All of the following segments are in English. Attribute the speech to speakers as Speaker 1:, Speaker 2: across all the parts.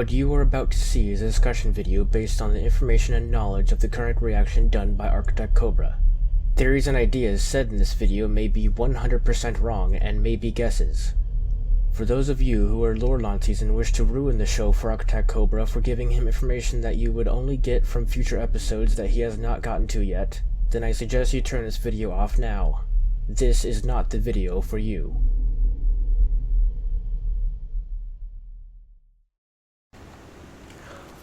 Speaker 1: What you are about to see is a discussion video based on the information and knowledge of the current reaction done by ArchitectCobra. Theories and ideas said in this video may be 100% wrong and may be guesses. For those of you who are lore Lances and wish to ruin the show for ArchitectCobra for giving him information that you would only get from future episodes that he has not gotten to yet, then I suggest you turn this video off now. This is not the video for you.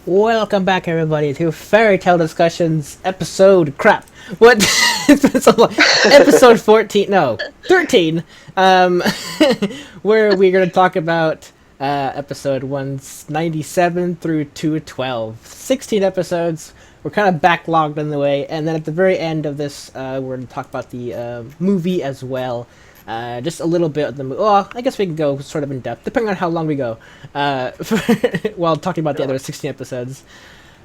Speaker 2: Welcome back, everybody, to Fairy Tale Discussions episode crap. What? It's been so long. Episode 14, no, 13. Where we're gonna talk about episode 197 through 212. 16 episodes. We're kind of backlogged in the way, and then at the very end of this, we're gonna talk about the movie as well. Just a little bit of the movie. Well, I guess we can go sort of in depth, depending on how long we go, while talking about the other 16 episodes.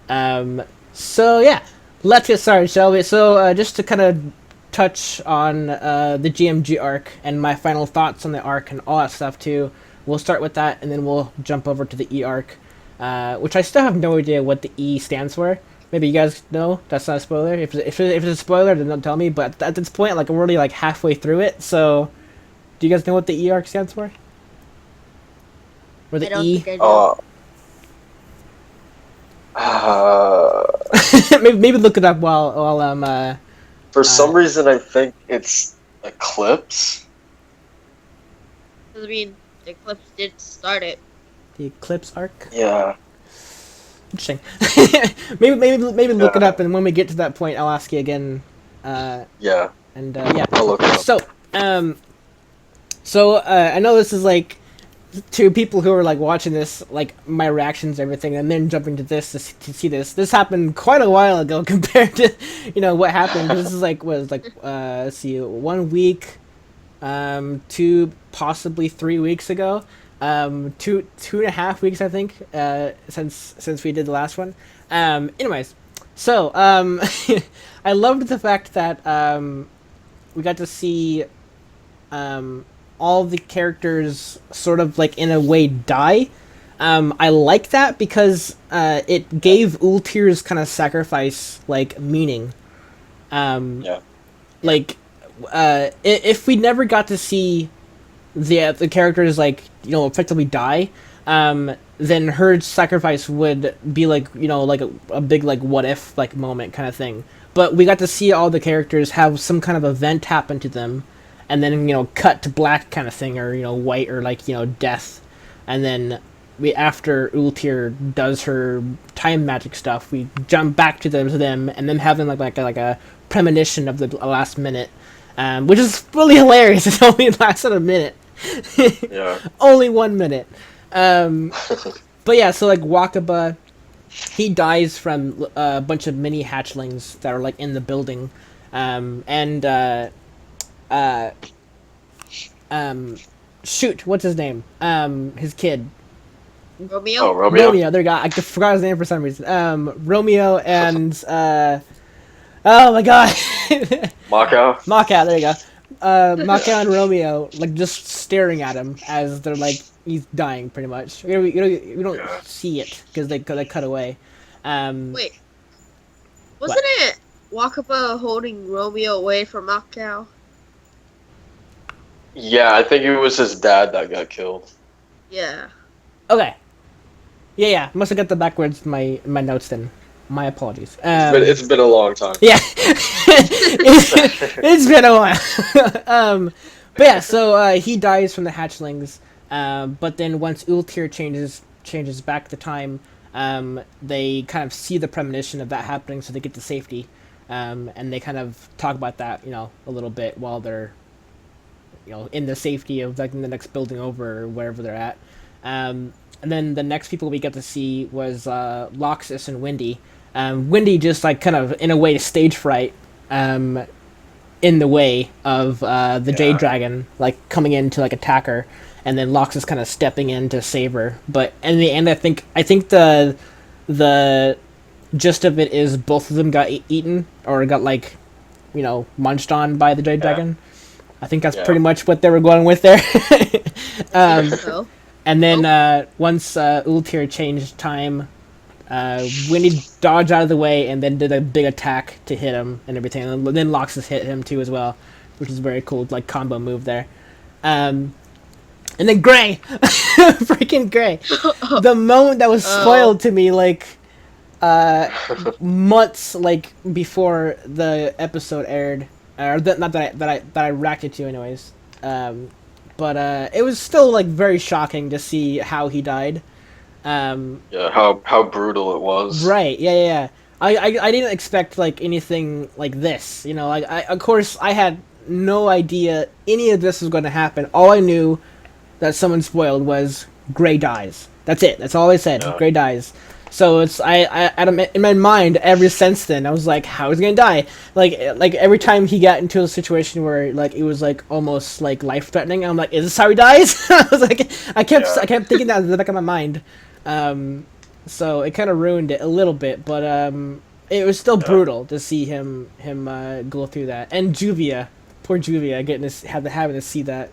Speaker 2: So yeah, let's get started, shall we? So just to kind of touch on the GMG arc and my final thoughts on the arc and all that stuff too. We'll start with that, and then we'll jump over to the E arc, which I still have no idea what the E stands for. Maybe you guys know. That's not a spoiler. If it's a spoiler, then don't tell me. But at this point, like, I'm already like halfway through it. So, do you guys know what the E arc stands for? Or the E? maybe look it up while I'm.
Speaker 3: For some reason, I think it's Eclipse.
Speaker 4: I mean, the Eclipse did start it.
Speaker 2: The Eclipse arc.
Speaker 3: Yeah.
Speaker 2: Interesting. maybe look it up, and when we get to that point, I'll ask you again.
Speaker 3: Yeah.
Speaker 2: And yeah.
Speaker 3: I'll look it up.
Speaker 2: So I know this is like to people who are like watching this, like my reactions, and everything, and then jumping to this to see this. This happened quite a while ago compared to what happened. This is let's see, 1 week, 2 possibly 3 weeks ago. 2.5 weeks, I think, since we did the last one. Anyways, so I loved the fact that we got to see all the characters sort of like in a way die. I like that because it gave Ultir's kind of sacrifice like meaning.
Speaker 3: Yeah.
Speaker 2: Like if we never got to see the characters like effectively die, then her sacrifice would be like like a big like what if like moment kind of thing. But we got to see all the characters have some kind of event happen to them, and then cut to black kind of thing, or white, or like death, and then after Ultir does her time magic stuff, we jump back to them and then having like a premonition of the last minute, which is really hilarious. It only lasted a minute.
Speaker 3: Yeah.
Speaker 2: Only 1 minute. But yeah, so like Wakaba, he dies from a bunch of mini hatchlings that are like in the building, shoot, what's his name? His kid.
Speaker 4: Romeo?
Speaker 3: Oh, Romeo.
Speaker 2: Romeo, there you go. I forgot his name for some reason. Romeo and oh my god.
Speaker 3: Mako.
Speaker 2: There you go. Maka and Romeo like just staring at him as they're like he's dying pretty much. We don't see it because they cut away.
Speaker 4: Wait, wasn't it Wakaba holding Romeo away from Macau?
Speaker 3: Yeah, I think it was his dad that got killed.
Speaker 4: Yeah.
Speaker 2: Okay. Yeah. Must have got the backwards in my notes then. My apologies.
Speaker 3: It's been a long time.
Speaker 2: Yeah. It's been a while. But yeah, so he dies from the hatchlings. But then once Ultir changes back the time, they kind of see the premonition of that happening, so they get to safety. And they kind of talk about that, a little bit while they're, in the safety of like in the next building over or wherever they're at. And then the next people we got to see was Loxus and Wendy. Wendy just like kind of in a way stage fright in the way of the Jade Dragon like coming in to like attack her, and then Loxus kind of stepping in to save her. But in the end, I think the gist of it is both of them got eaten or got like munched on by the Jade Dragon. I think that's pretty much what they were going with there.
Speaker 4: So.
Speaker 2: And then once Ultir changed time, Winnie dodged out of the way and then did a big attack to hit him and everything. And then Loxus hit him too as well, which is very cool, like combo move there. And then Gray, freaking Gray, the moment that was spoiled to me, like months like before the episode aired, or not that I reacted to anyways. But it was still like very shocking to see how he died.
Speaker 3: Yeah, how brutal it was.
Speaker 2: Right. Yeah. I didn't expect like anything like this. You know, like of course I had no idea any of this was going to happen. All I knew that someone spoiled was Gray dies. That's it. That's all I said.
Speaker 3: Yeah.
Speaker 2: Gray dies. So it's in my mind ever since then I was like, how is he gonna die? Like every time he got into a situation where like it was like almost like life threatening, I'm like, is this how he dies? I was like, I kept thinking that in the back of my mind. So it kind of ruined it a little bit, but it was still brutal to see him go through that. And Juvia, poor Juvia, having to see that.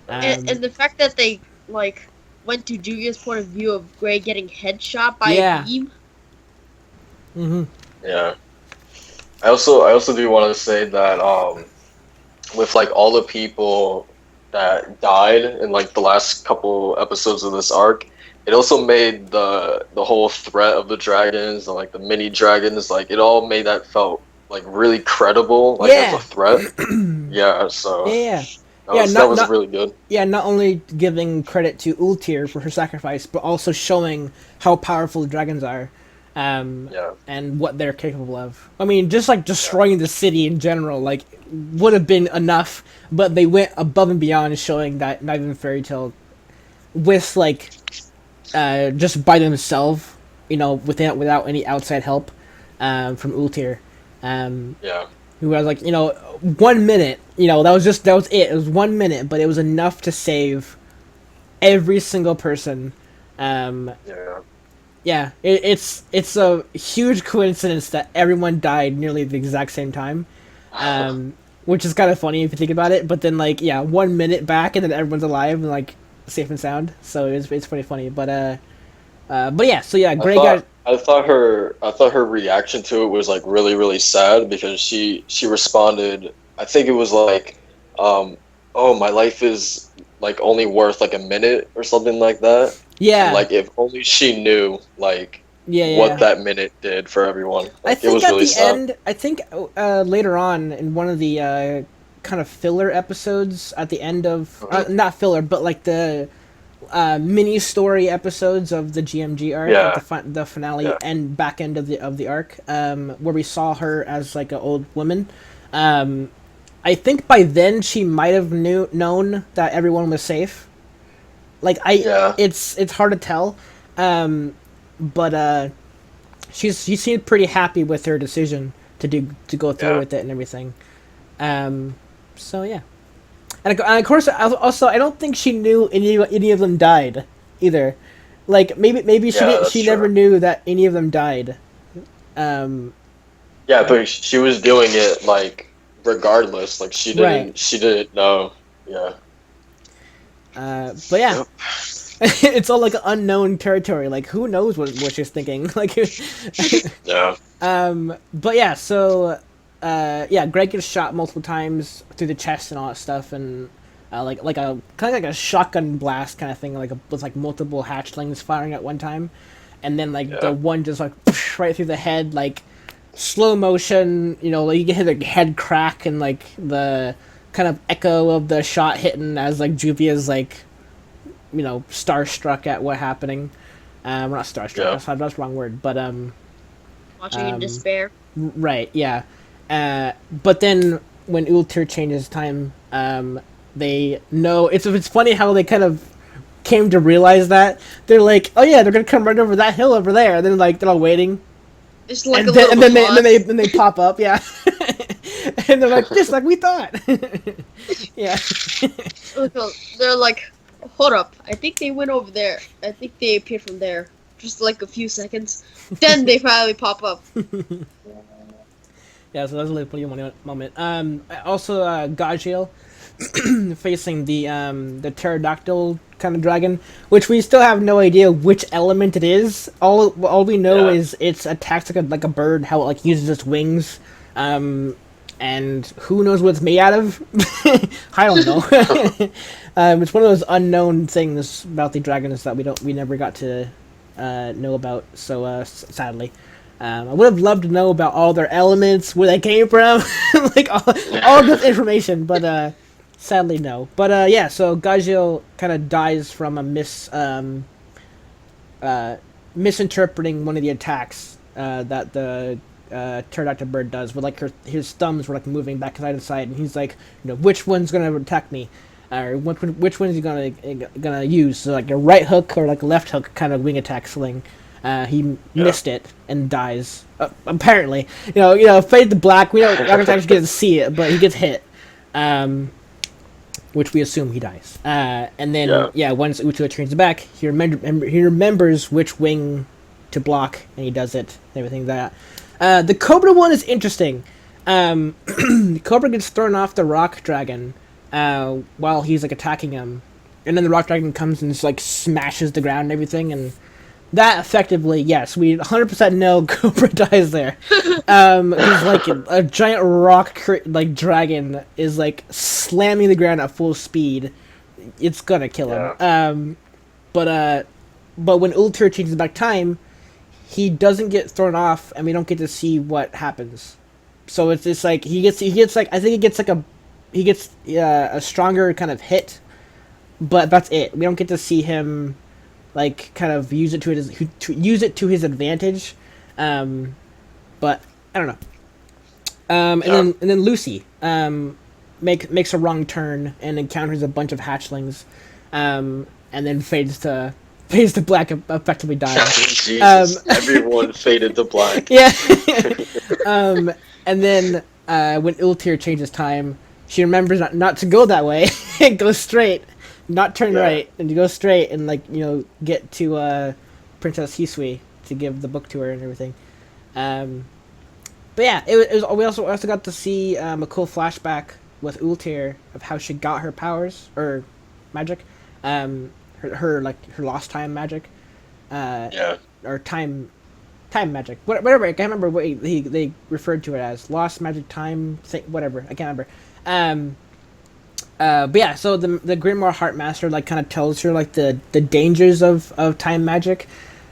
Speaker 4: And the fact that they like went to Julia's point of view of Gray getting headshot by a beam.
Speaker 2: Mm-hmm.
Speaker 3: Yeah. I also do want to say that with like all the people that died in like the last couple episodes of this arc, it also made the whole threat of the dragons and like the mini dragons, like it all made that felt like really credible, like as a threat. Yeah, so that was really good.
Speaker 2: Yeah, not only giving credit to Ultir for her sacrifice, but also showing how powerful the dragons are, and what they're capable of. I mean, just like destroying the city in general, like would have been enough, but they went above and beyond, showing that not even Fairy Tail, with like, just by themselves, you know, without any outside help, from Ultir, who was like, you know, 1 minute, you know, that was it. It was 1 minute, but it was enough to save every single person. It's a huge coincidence that everyone died nearly at the exact same time, which is kind of funny if you think about it. But then, like, 1 minute back, and then everyone's alive and like safe and sound. So it's pretty funny. But yeah. So yeah, Gray got.
Speaker 3: I thought her reaction to it was like really, really sad, because she responded, I think it was like, oh, my life is like only worth like a minute or something like that.
Speaker 2: Yeah.
Speaker 3: And, like if only she knew like what that minute did for everyone. Like,
Speaker 2: I think
Speaker 3: it was
Speaker 2: at
Speaker 3: really
Speaker 2: the
Speaker 3: sad.
Speaker 2: end, I think later on in one of the kind of filler episodes at the end of not filler, but like the mini story episodes of the GMG arc, like the finale and back end of the arc, where we saw her as like an old woman. I think by then she might have known that everyone was safe. Like it's hard to tell, but she seemed pretty happy with her decision to go through with it and everything. So yeah. And of course, also, I don't think she knew any of them died, either. Like maybe she never knew that any of them died.
Speaker 3: Yeah, but she was doing it like regardless. Like she didn't know. Yeah.
Speaker 2: But yeah, it's all like unknown territory. Like who knows what she's thinking? Like. But yeah, so. Greg gets shot multiple times through the chest and all that stuff, and like a kind of like a shotgun blast kind of thing, like with like multiple hatchlings firing at one time, and then like the one just like right through the head, like slow motion. You know, like you get the head crack and like the kind of echo of the shot hitting as like Juvia's like, you know, starstruck at what happening. We're not starstruck. That's the wrong word, but
Speaker 4: watching in despair.
Speaker 2: Right. Yeah. But then when Ultir changes time, they know it's funny how they kind of came to realize that they're like, oh yeah, they're gonna come right over that hill over there, and then like they're all waiting,
Speaker 4: it's like
Speaker 2: and then they pop up, and they're like, just like we thought,
Speaker 4: They're like, hold up, I think they went over there. I think they appeared from there. Just like a few seconds, then they finally pop up.
Speaker 2: Yeah, so that was a really funny moment. Also, Gajiel facing the pterodactyl kind of dragon, which we still have no idea which element it is. All we know is it attacks like a bird, how it like uses its wings, and who knows what it's made out of. I don't know. It's one of those unknown things about the dragons that we never got to know about. So sadly. I would have loved to know about all their elements, where they came from, like all this information, but sadly no. But yeah, so Gajil kind of dies from a misinterpreting one of the attacks that the pterodactyl bird does, where like his thumbs were like moving back side to side, and he's like, which one's gonna attack me, or which one is he gonna use? So like a right hook or like a left hook kind of wing attack sling. He missed it and dies. Apparently, fade to black. We don't actually get to see it, but he gets hit, which we assume he dies. And then once Uchiha turns back, he remembers which wing to block, and he does it. And everything like that. The Cobra one is interesting. The Cobra gets thrown off the rock dragon while he's like attacking him, and then the rock dragon comes and just like smashes the ground and everything, and that effectively, yes, we 100% know Cobra dies there. Because like a giant rock dragon is like slamming the ground at full speed, it's gonna kill him. But when Ultir changes back time, he doesn't get thrown off, and we don't get to see what happens. So it's just like he gets like, I think he gets a stronger kind of hit, but that's it. We don't get to see him like kind of use it to his advantage, but I don't know. And then Lucy makes a wrong turn and encounters a bunch of hatchlings, and then fades to black, effectively dying.
Speaker 3: Jesus, everyone faded to black.
Speaker 2: Yeah. And then when Ultir changes time, she remembers not to go that way and go straight. Not turn right, and you go straight and get to Princess Hisui to give the book to her and everything. But yeah, it was. We also got to see a cool flashback with Ultir of how she got her powers or magic, her lost time magic, or time magic, whatever. I can't remember what they referred to it as, lost magic time thing, whatever. I can't remember. But yeah, so the Grimoire Heartmaster like kind of tells her like the dangers of time magic,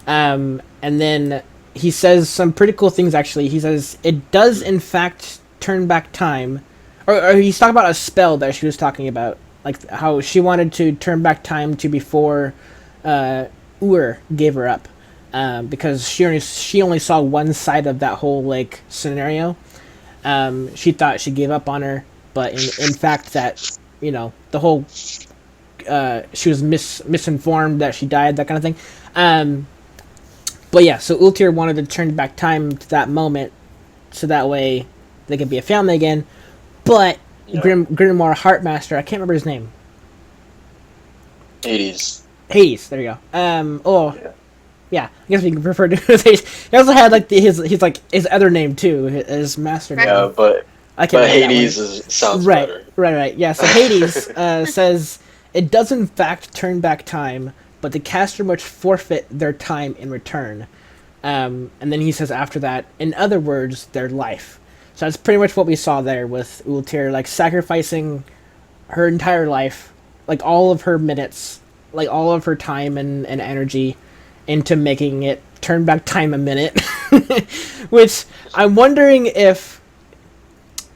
Speaker 2: and then he says some pretty cool things. Actually, he says it does in fact turn back time, or he's talking about a spell that she was talking about, like how she wanted to turn back time to before Ur gave her up, because she only saw one side of that whole like scenario. She thought she gave up on her, but in fact that. The whole, she was misinformed that she died, that kind of thing. But yeah, so Ultir wanted to turn back time to that moment, so that way they could be a family again. But Grimoire Heartmaster, I can't remember his name.
Speaker 3: Hades,
Speaker 2: there you go. Yeah, I guess we can refer to him as Hades. He also had like his other name too, his master name.
Speaker 3: Yeah, but Hades sounds better.
Speaker 2: Right. Yeah, so Hades says, it does in fact turn back time, but the caster must forfeit their time in return. And then he says after that, in other words, their life. So that's pretty much what we saw there with Ultir, like sacrificing her entire life, like all of her minutes, like all of her time and energy into making it turn back time a minute. Which I'm wondering if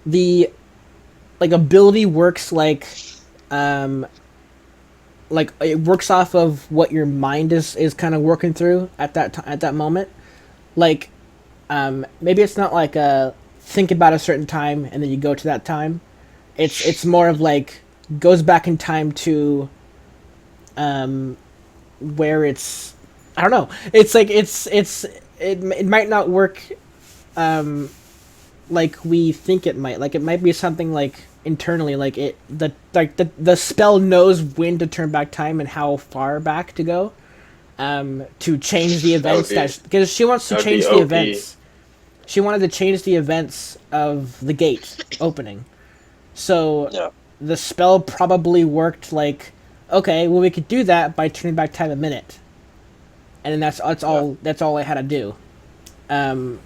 Speaker 2: the ability works like it works off of what your mind is kind of working through at that moment. Like maybe it's not like think about a certain time and then you go to that time. It's more of like goes back in time to where it's, I don't know. It's like it might not work like we think it might. Like it might be something like internally, like the spell knows when to turn back time and how far back to go to change the events, because she wants to change the events. She wanted to change the events of the gate opening. So the spell probably worked like okay, well, we could do that by turning back time a minute, and then that's all I had to do, in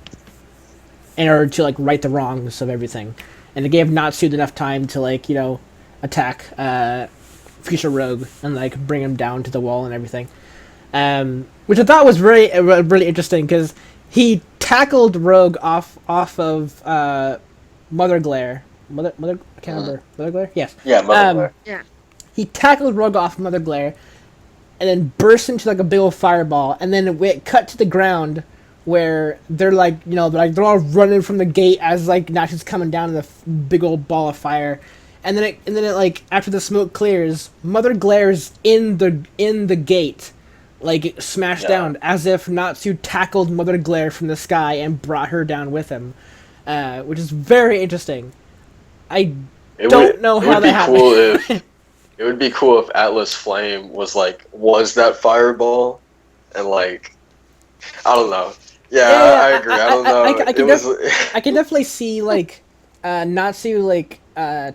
Speaker 2: order to like right the wrongs of everything, and it gave Natsu enough time to like attack Future Rogue and like bring him down to the wall and everything, which I thought was really interesting because he tackled Rogue off of Mother Glare. I can't remember. Mother Glare? Yes.
Speaker 3: Yeah, Mother Glare.
Speaker 4: Yeah.
Speaker 2: He tackled Rogue off Mother Glare, and then burst into like a big old fireball, and then it cut to the ground where they're like, they're all running from the gate as like Natsu's coming down in the big old ball of fire, and then it like after the smoke clears, Mother Glare's in the gate, like smashed down as if Natsu tackled Mother Glare from the sky and brought her down with him, which is very interesting. I don't know how that happened.
Speaker 3: It would be cool if Atlas Flame was that fireball, and like, I don't know. Yeah, I agree. I don't know.
Speaker 2: I can definitely see like Natsu like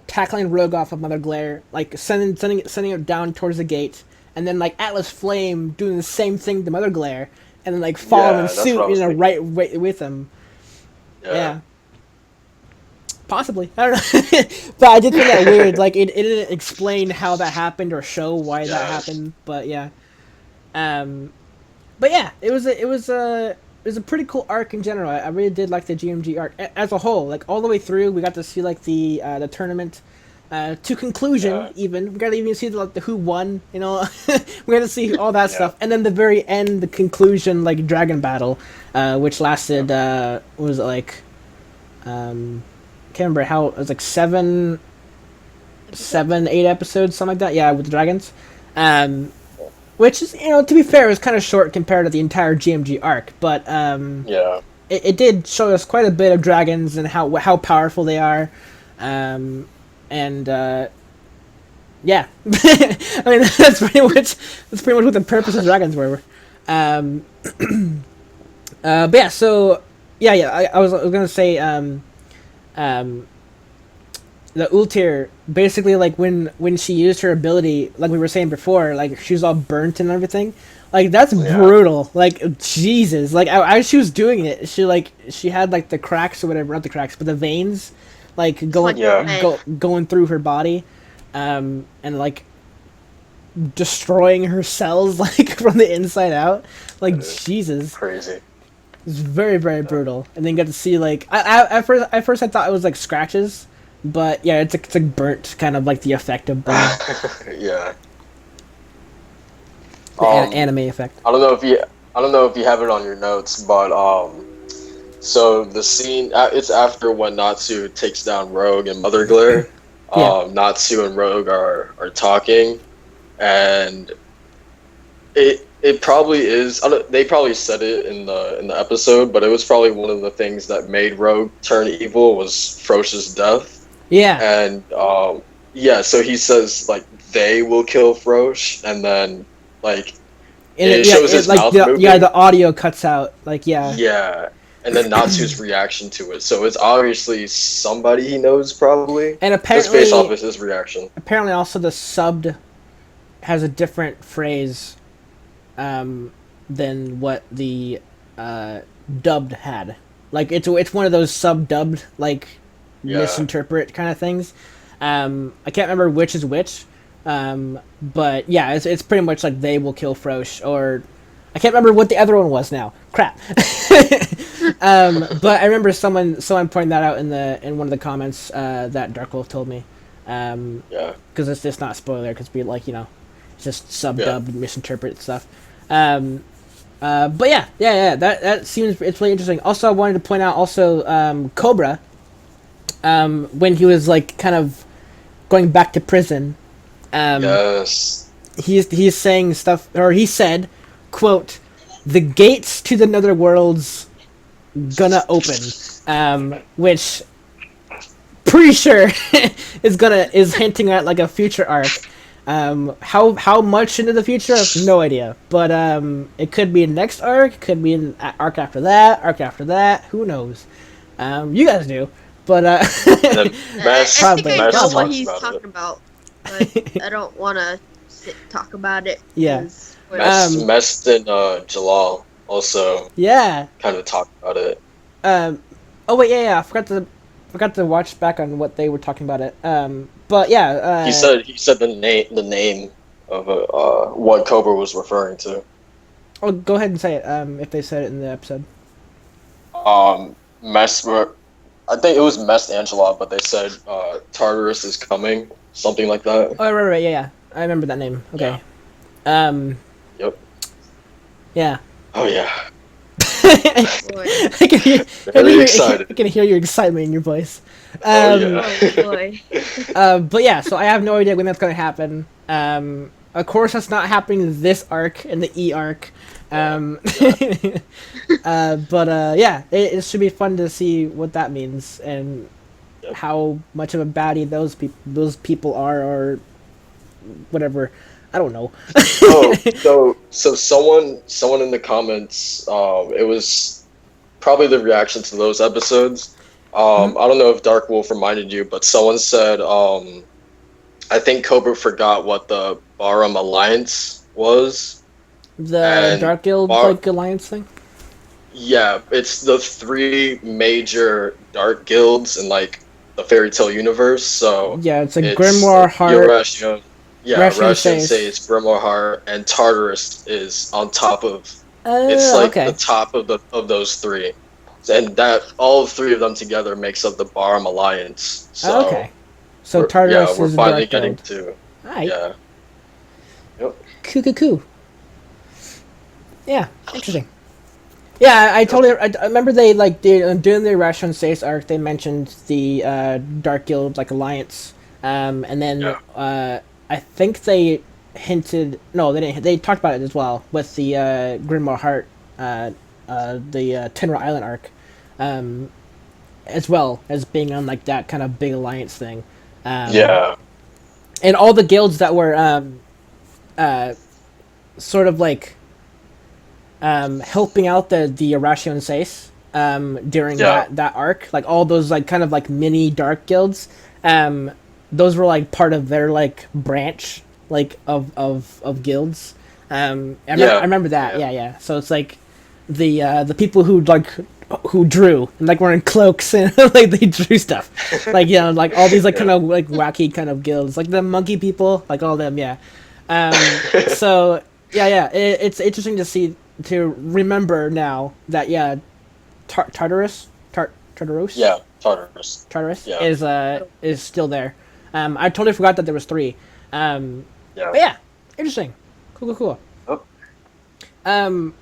Speaker 2: tackling Rogue off of Mother Glare, like sending it down towards the gate, and then like Atlas Flame doing the same thing to Mother Glare, and then like following suit, right with him. Yeah. Possibly, I don't know, but I did think that weird. Like it didn't explain how that happened or show why that happened. But yeah, it was a pretty cool arc in general. I really did like the GMG arc as a whole. Like all the way through, we got to see like the tournament to conclusion. Yeah. Even we got to even see the who won. We got to see all that stuff, and then the very end, the conclusion, like dragon battle, which lasted. What was it like? Can't remember how it was, like 7, 8 episodes, something like that. Yeah, with the dragons, which is to be fair, it was kind of short compared to the entire GMG arc, but it did show us quite a bit of dragons and how powerful they are, and yeah, I mean that's pretty much what the purpose of dragons were. But yeah, so I was gonna say. The Ultir, basically, like, when she used her ability, like we were saying before, like, she was all burnt and everything. Like, that's brutal. Like, Jesus. Like, as she was doing it, she had, like, the cracks or whatever, not the cracks, but the veins, like, going through her body, and, like, destroying her cells, like, from the inside out. Like, Jesus.
Speaker 3: Crazy.
Speaker 2: It's very, very brutal. And then you got to see, like, at first I thought it was like scratches, but yeah, it's like burnt, kind of like the effect of burn.
Speaker 3: Yeah.
Speaker 2: The anime effect.
Speaker 3: I don't know if you have it on your notes, but so the scene it's after when Natsu takes down Rogue and Mother Glare. Natsu and Rogue are talking, and it probably is. They probably said it in the episode, but it was probably one of the things that made Rogue turn evil was Frosh's death.
Speaker 2: Yeah.
Speaker 3: And so he says like they will kill Frosh, and then like it shows his mouth moving.
Speaker 2: Yeah, the audio cuts out. Like
Speaker 3: Yeah, and then Natsu's reaction to it. So it's obviously somebody he knows probably.
Speaker 2: And apparently,
Speaker 3: just based off of his reaction.
Speaker 2: Apparently, also the subbed has a different phrase. Than what the dubbed had. Like it's one of those sub-dubbed like misinterpret kind of things. I can't remember which is which. But yeah, it's pretty much like they will kill Frosh, or I can't remember what the other one was now. Crap. But I remember someone pointing that out in one of the comments that Dark Wolf told me. Because it's not a spoiler, because we it's just sub-dubbed misinterpret stuff. But that seems it's really interesting. Also, I wanted to point out Cobra, when he was like kind of going back to prison. He's saying stuff, or he said, "quote the gates to the netherworld's gonna open," which pretty sure is hinting at like a future arc. How much into the future? I have no idea. But it could be next arc, could be an arc after that, who knows? You guys do. But
Speaker 4: I think I know what he's talking about. But I don't want to say talk about it.
Speaker 2: Yeah.
Speaker 4: 'cause
Speaker 3: Mest and Jalal also
Speaker 2: Yeah.
Speaker 3: kind of talked about it.
Speaker 2: Oh wait, yeah. I forgot to watch back on what they were talking about it. But yeah.
Speaker 3: He said the name of what Cobra was referring to.
Speaker 2: Oh, go ahead and say it. If they said it in the episode.
Speaker 3: Mest were, I think it was Mest Angela, but they said Tartarus is coming, something like that.
Speaker 2: Oh right, yeah. I remember that name. Okay.
Speaker 3: Yep.
Speaker 2: Yeah.
Speaker 3: Oh yeah.
Speaker 4: boy.
Speaker 2: I can hear,
Speaker 3: Very excited.
Speaker 2: I can hear your excitement in your voice.
Speaker 3: Oh yeah.
Speaker 4: Oh boy.
Speaker 2: But yeah, so I have no idea when that's going to happen. Of course, that's not happening in this arc, in the E arc. Yeah, it should be fun to see what that means and how much of a baddie those people are, or whatever. I don't know.
Speaker 3: So someone in the comments, it was probably the reaction to those episodes. I don't know if Dark Wolf reminded you, but someone said, I think Cobra forgot what the Barum Alliance was.
Speaker 2: The Dark Guild like alliance thing.
Speaker 3: Yeah, it's the 3 major dark guilds in like the fairy tale universe. So
Speaker 2: yeah, it's a Grimoire Heart.
Speaker 3: Russian Says Grimoire Heart, and Tartarus is on top of. It's like the top of those 3, and that all 3 of them together makes up the Barum Alliance. So
Speaker 2: okay. So Tartarus is
Speaker 3: we're finally
Speaker 2: the Dark
Speaker 3: getting
Speaker 2: Guild.
Speaker 3: to.
Speaker 2: Right.
Speaker 3: Yeah. Yep.
Speaker 2: Cool. Yeah, interesting. Yeah, I remember they during the Russian Says arc they mentioned the Dark Guild like alliance, and then I think they hinted. No, they didn't. They talked about it as well with the Grimoire Heart, the Tenra Island arc, as well as being on like that kind of big alliance thing. And all the guilds that were sort of like helping out the Arashio Seis during that arc, like all those like kind of like mini dark guilds, those were like part of their like branch like of guilds. I remember that. Yeah. So it's like the people who drew and like wearing cloaks and like they drew stuff, like like all these like kind of like wacky kind of guilds, like the monkey people, like all them. So it's interesting to remember now that Tartarus is still there. I totally forgot that there was 3. But yeah, interesting. Cool.
Speaker 3: Oh.
Speaker 2: So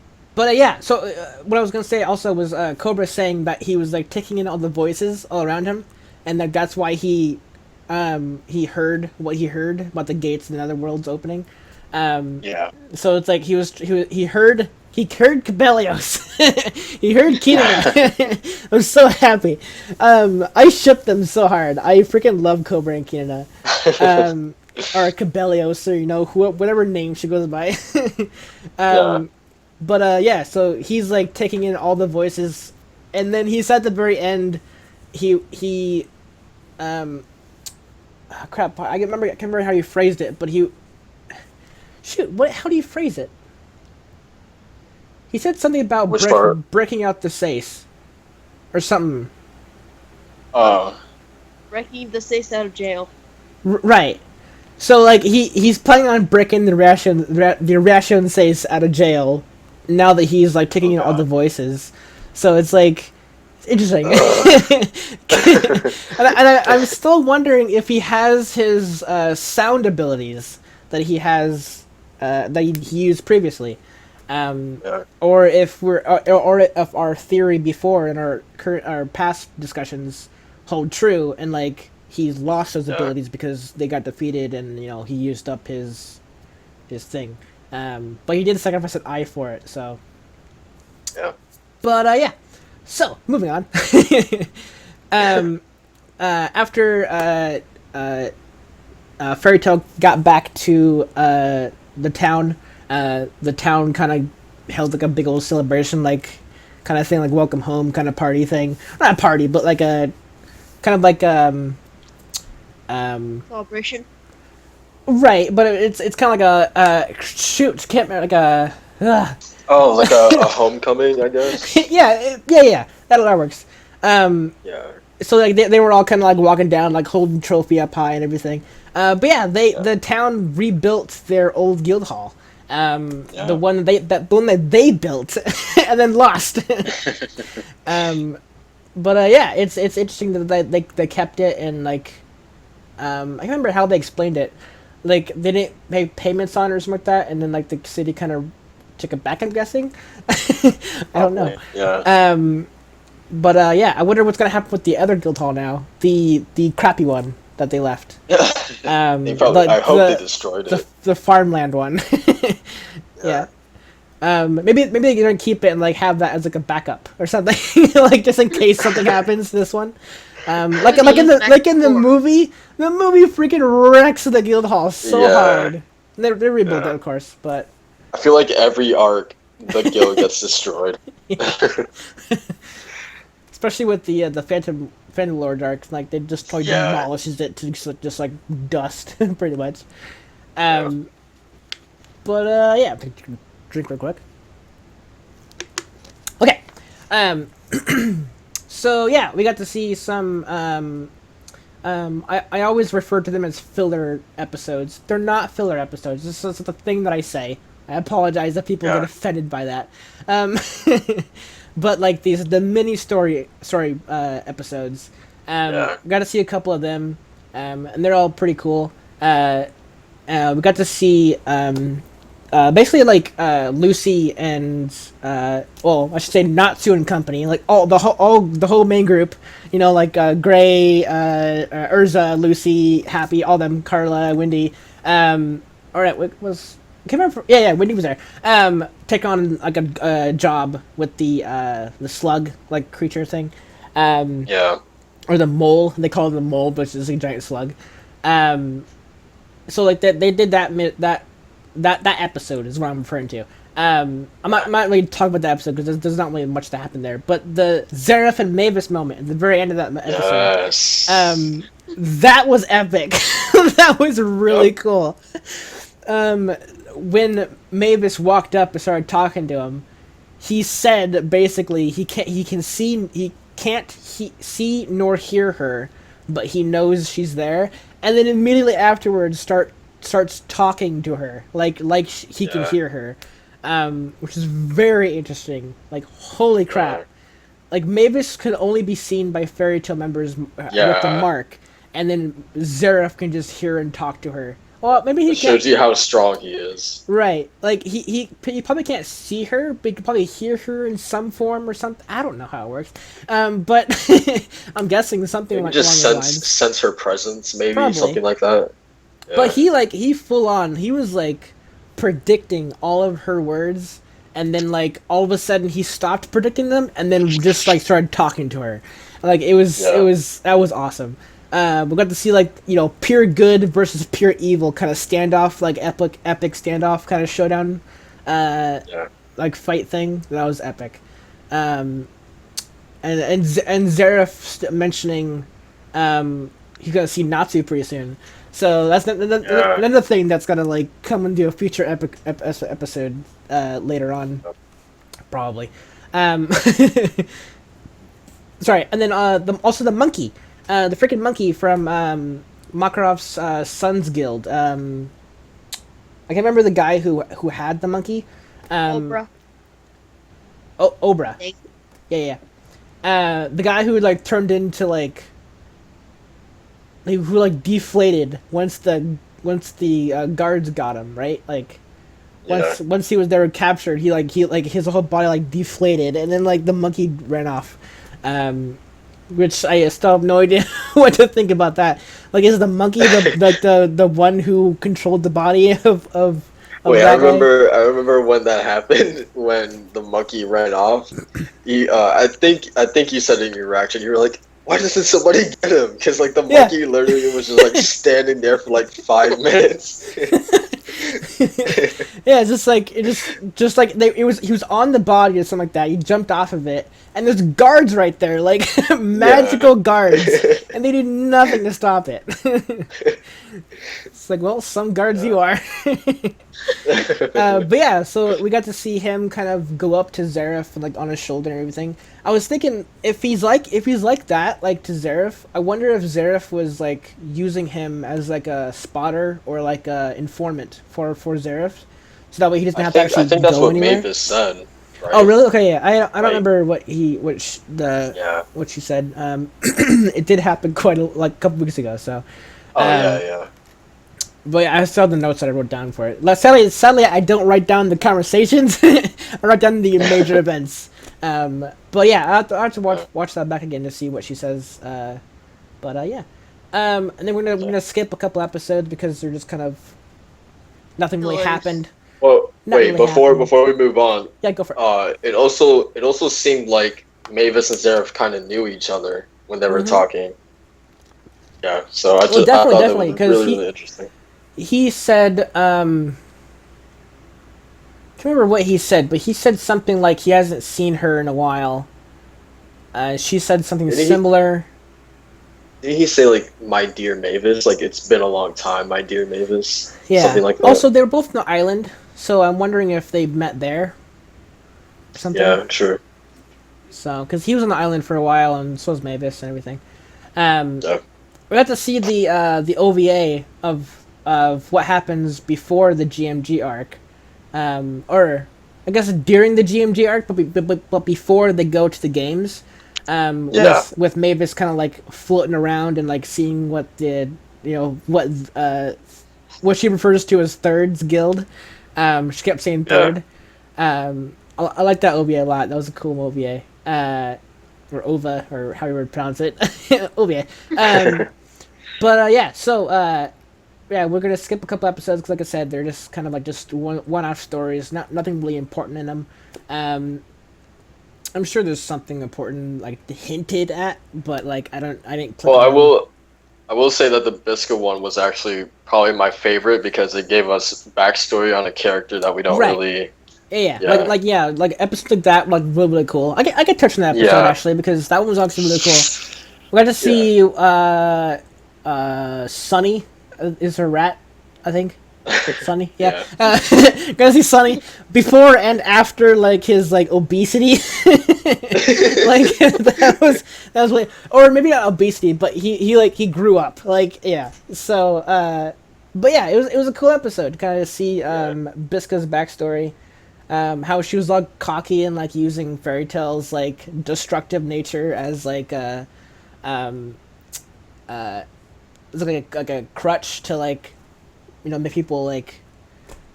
Speaker 2: what I was gonna say also was Cobra saying that he was like taking in all the voices all around him, and that's why he heard what he heard about the gates and the other worlds opening. So it's like he heard Cabellios. He heard Kinana. I'm so happy. I ship them so hard. I freaking love Cobra and Kinana. Or Cabellios, or whatever name she goes by. So he's like taking in all the voices, and then he said at the very end, crap. I can't remember how he phrased it, but how do you phrase it? He said something about breaking out the Sace, or something.
Speaker 4: Breaking the Sace out of jail.
Speaker 2: Right. So like he's planning on breaking the Ration Sace out of jail, now that he's like taking in all the voices. So it's like interesting. and I'm still wondering if he has his sound abilities that he has that he used previously. Or if if our theory before in our past discussions hold true, and like he's lost those abilities because they got defeated, and he used up his thing. But he did sacrifice an eye for it, so.
Speaker 3: Yeah.
Speaker 2: But so moving on. After Fairy Tail got back to the town kind of held like a big old celebration, like kind of thing, like welcome home kind of party thing. Not a party, but like a kind of like
Speaker 4: Celebration.
Speaker 2: Right, but it's kind of like a shoot, can't like a.
Speaker 3: Oh, like a homecoming, I guess.
Speaker 2: yeah. That works.
Speaker 3: Yeah.
Speaker 2: So like they were all kind of like walking down, like holding trophy up high and everything. But yeah, the town rebuilt their old guild hall. The one that they built and then lost. But yeah, it's interesting that they kept it, and like I remember how they explained it. Like they didn't pay payments on it or something like that, and then like the city kind of took it back. I'm guessing. I don't know.
Speaker 3: Yeah.
Speaker 2: But yeah, I wonder what's gonna happen with the other guild hall now. The crappy one that they left.
Speaker 3: I hope they destroyed it.
Speaker 2: The farmland one. Yeah. Maybe they're gonna keep it and like have that as like a backup or something, like just in case something happens to this one. Like in the movie freaking wrecks the guild hall so hard. They rebuilt it, of course, but
Speaker 3: I feel like every arc the guild gets destroyed.
Speaker 2: Especially with the Phantom Lord arc, like they just totally demolishes it to just like dust, pretty much. But yeah, drink real quick. Okay. So yeah, we got to see some. I always refer to them as filler episodes. They're not filler episodes. This is the thing that I say. I apologize if people get offended by that. But like the mini story episodes. Got to see a couple of them, and they're all pretty cool. We got to see basically like Lucy and well, I should say Natsu and company, like the whole main group, you know, like Gray, Urza, Lucy, Happy, all them, Carla, Wendy. All right, I can't remember. Yeah, Wendy was there. Take on like a job with the slug like creature thing. Or the mole. They call it the mole, but it's a giant slug. So like they did that episode is what I'm referring to. I'm not really talking about that episode because there's not really much to happen there. But the Xerath and Mavis moment at the very end of that episode, that was epic. That was really cool. When Mavis walked up and started talking to him, he said basically he can't see nor hear her, but he knows she's there. And then immediately afterwards starts talking to her like he can hear her, which is very interesting. Like holy crap! Like Mavis could only be seen by Fairy Tale members with the mark, and then Xerath can just hear and talk to her. Well, maybe he
Speaker 3: shows you how strong he is.
Speaker 2: Right, like he probably can't see her, but he can probably hear her in some form or something. I don't know how it works, but I'm guessing something like
Speaker 3: just
Speaker 2: along those lines.
Speaker 3: sense her presence, maybe
Speaker 2: Probably.
Speaker 3: Something like that. Yeah.
Speaker 2: But he full on, he was like predicting all of her words, and then like all of a sudden he stopped predicting them, and then just like started talking to her. Like that was awesome. We got to see like, you know, pure good versus pure evil kind of standoff, like epic standoff kind of showdown, like fight thing. That was epic. And Xerath mentioning he's gonna see Natsu pretty soon. So that's another thing that's gonna like come into a future episode later on, probably. Sorry, and then also the monkey. The freaking monkey from Makarov's Sons Guild. I can't remember the guy who had the monkey.
Speaker 4: Obra.
Speaker 2: Oh, Obra. Yeah. The guy who like turned into like who like deflated once the guards got him, right? Like once he was there captured, he his whole body like deflated, and then like the monkey ran off. Which I still have no idea what to think about that. Like, is the monkey the one who controlled the body of
Speaker 3: Wait, I remember when that happened, when the monkey ran off. I think you said in your reaction, you were like, why doesn't somebody get him? Because like the monkey literally was just like standing there for like 5 minutes.
Speaker 2: Yeah, it's just like he was on the body or something like that. He jumped off of it, and there's guards right there, like magical guards, and they do nothing to stop it. It's like, well, some guards you are. But yeah, so we got to see him kind of go up to Zareth, like on his shoulder and everything. I was thinking if he's like that, like to Zareth, I wonder if Zareth was like using him as like a spotter or like a informant for Zareth, so that way he doesn't have to actually
Speaker 3: I think that's
Speaker 2: go
Speaker 3: what
Speaker 2: anywhere.
Speaker 3: Mavis said. Right?
Speaker 2: Oh really? Okay, yeah. I don't
Speaker 3: Right.
Speaker 2: remember what she said. It did happen quite a couple weeks ago. So.
Speaker 3: Yeah.
Speaker 2: But yeah, I saw the notes that I wrote down for it. Sadly, I don't write down the conversations. I write down the major events. But yeah, I have to watch that back again to see what she says. Yeah. And then we're gonna skip a couple episodes because they're just kind of nothing really happened.
Speaker 3: Well,
Speaker 2: Nothing
Speaker 3: wait,
Speaker 2: really
Speaker 3: before
Speaker 2: happened.
Speaker 3: we move on,
Speaker 2: Yeah, go for it.
Speaker 3: it also seemed like Mavis and Zareth kind of knew each other when they were talking. Yeah, so I thought
Speaker 2: definitely,
Speaker 3: that was really interesting.
Speaker 2: He said, I can't remember what he said, but he said something like he hasn't seen her in a while. She said something similar.
Speaker 3: Didn't he say, like, my dear Mavis? Like, it's been a long time, my dear Mavis?
Speaker 2: Yeah.
Speaker 3: Something like that.
Speaker 2: Also, they were both on the island, so I'm wondering if they met there. Or something.
Speaker 3: Yeah, sure.
Speaker 2: So, because he was on the island for a while, and so was Mavis and everything.
Speaker 3: Yeah.
Speaker 2: We got to see the OVA of what happens before the GMG arc, or I guess during the GMG arc, but before they go to the games. With Mavis kind of like floating around and like seeing what what she refers to as Thirds Guild. She kept saying Third. I like that OVA a lot. That was a cool OVA. Or OVA, or how you would pronounce it. OVA. We're gonna skip a couple episodes because, like I said, they're just kind of like just one-off stories. Nothing really important in them. I'm sure there's something important like hinted at, but like I didn't.
Speaker 3: Well, I will say that the Biscuit one was actually probably my favorite because it gave us backstory on a character that we don't really.
Speaker 2: Yeah. Like episodes like that, like really cool. I get touched on that episode actually because that one was actually really cool. We got to see Sunny is her rat, I think. Sunny, yeah. Got to see Sunny before and after like his like obesity. Like that was like, or maybe not obesity, but he grew up. Like yeah. So but yeah, it was a cool episode to kind of see Bisca's backstory. How she was like cocky and like using Fairy Tail's like destructive nature as like a crutch to like make people like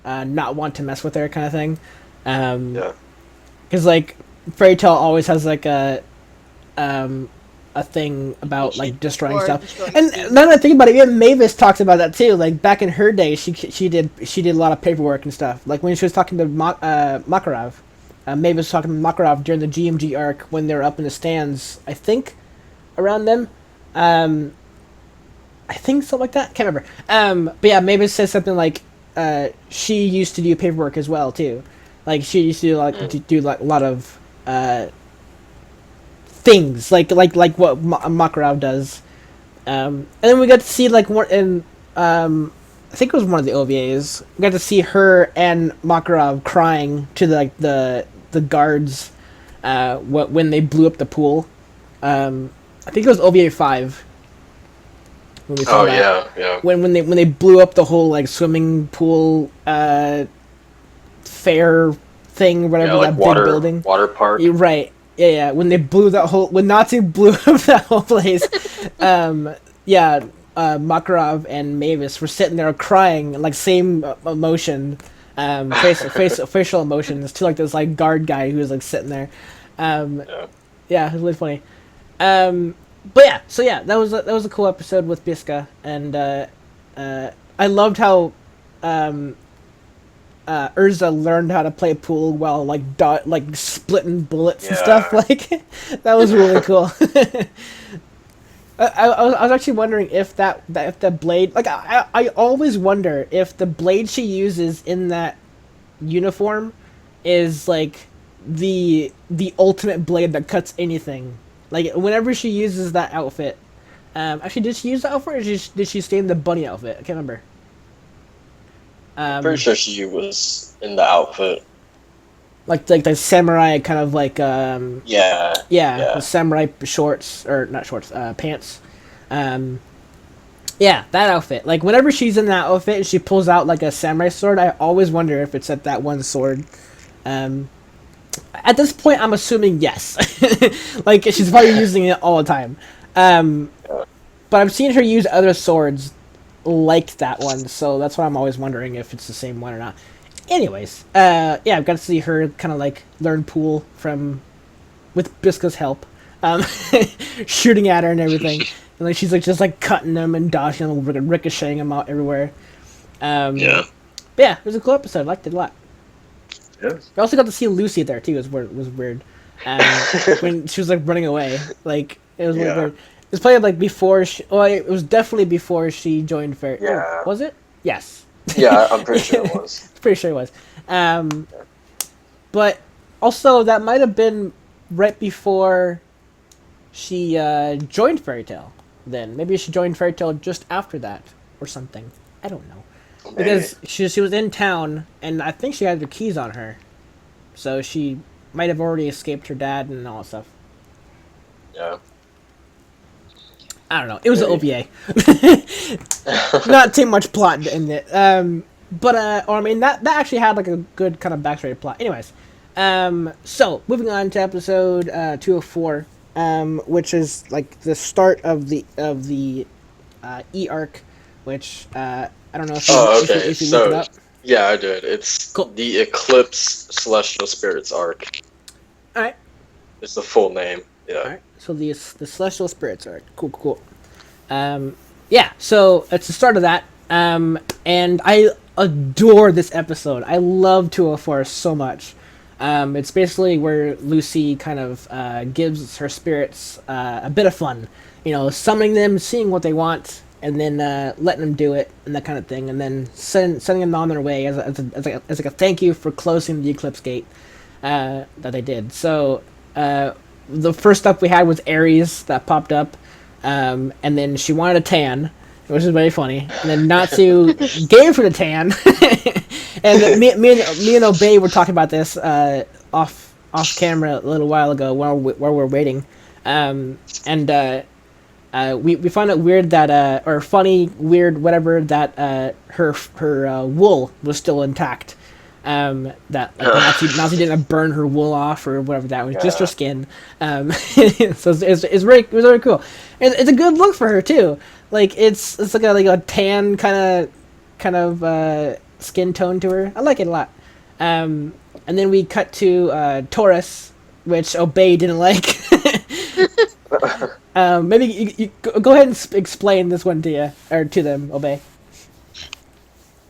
Speaker 2: not want to mess with her kind of thing. Because like Fairy Tail always has like a thing about like destroying stuff. And now that I think about it, even Mavis talks about that too. Like back in her day, she did a lot of paperwork and stuff. Like when she was talking to Makarov, Mavis was talking to Makarov during the GMG arc when they were up in the stands. I think around them. I think something like that. Can't remember. But yeah, Mavis says something like she used to do paperwork as well too. Like she used to do like a lot of things like what Makarov does. And then we got to see like one in I think it was one of the OVAs. We got to see her and Makarov crying to the guards when they blew up the pool. I think it was OVA 5. When we saw that. When they blew up the whole like swimming pool fair thing, whatever, that big building,
Speaker 3: water park.
Speaker 2: You're right. Yeah. When they blew when Nazi blew up that whole place, Makarov and Mavis were sitting there crying, like same emotion, facial emotions to like this like guard guy who was like sitting there. Yeah, it was really funny. But yeah, that was a cool episode with Bisca, and I loved how Urza learned how to play pool while like splitting bullets and stuff. Like that was really cool. I was actually wondering if the blade, like I always wonder if the blade she uses in that uniform is like the ultimate blade that cuts anything. Like whenever she uses that outfit, actually, did she use the outfit, or did she stay in the bunny outfit? I can't remember.
Speaker 3: Pretty sure she was in the outfit.
Speaker 2: Like the samurai kind of like
Speaker 3: Yeah.
Speaker 2: the samurai shorts, or not shorts, pants. Yeah, that outfit. Like whenever she's in that outfit and she pulls out like a samurai sword, I always wonder if it's at that one sword. At this point, I'm assuming yes. Like she's probably using it all the time. But I've seen her use other swords like that one, so that's why I'm always wondering if it's the same one or not. Anyways, yeah, I've got to see her kind of like learn pool with Bisca's help, shooting at her and everything. And like she's like just like cutting them and dodging them, ricocheting them out everywhere.
Speaker 3: Yeah.
Speaker 2: But yeah, it was a cool episode. I liked it a lot.
Speaker 3: Yeah.
Speaker 2: I also got to see Lucy there too. It was weird. When she was like running away, like it was really weird. It was probably like before she. Well, it was definitely before she joined Fairy.
Speaker 3: Yeah.
Speaker 2: Oh, was it? Yes.
Speaker 3: Yeah, I'm pretty sure it was.
Speaker 2: Pretty sure it was. But also that might have been right before she joined Fairy Tail. Then maybe she joined Fairy Tail just after that or something. I don't know.
Speaker 3: Maybe.
Speaker 2: Because she was in town and I think she had the keys on her, so she might have already escaped her dad and all that stuff.
Speaker 3: Yeah.
Speaker 2: I don't know. It was an OVA. Not too much plot in it. But or I mean that actually had like a good kind of backstory plot. Anyways, so moving on to episode 204, which is like the start of the E arc, which I don't know if you, if you looked it up.
Speaker 3: Yeah, I did. It's
Speaker 2: cool.
Speaker 3: The Eclipse Celestial Spirits arc.
Speaker 2: All right.
Speaker 3: It's the full name. Yeah.
Speaker 2: All right. So the Celestial Spirits arc. Cool. Yeah. So it's the start of that. And I adore this episode. I love 204 so much. It's basically where Lucy kind of gives her spirits a bit of fun. You know, summoning them, seeing what they want, and then letting them do it, and that kind of thing. And then sending them on their way as like a thank you for closing the Eclipse Gate that they did. So the first up we had was Ares that popped up. And then she wanted a tan, which is very funny. And then Natsu gave her the tan. And me and Obay were talking about this off camera a little while ago while we're waiting. And we found it weird that or funny, weird, whatever, that her wool was still intact. That like, Nazi didn't burn her wool off or whatever. That was just her skin. So it's very cool. It's a good look for her too. Like it's like a tan kind of skin tone to her. I like it a lot. And then we cut to Taurus, which Obay didn't like. Maybe you go ahead and explain this one to them, Obay.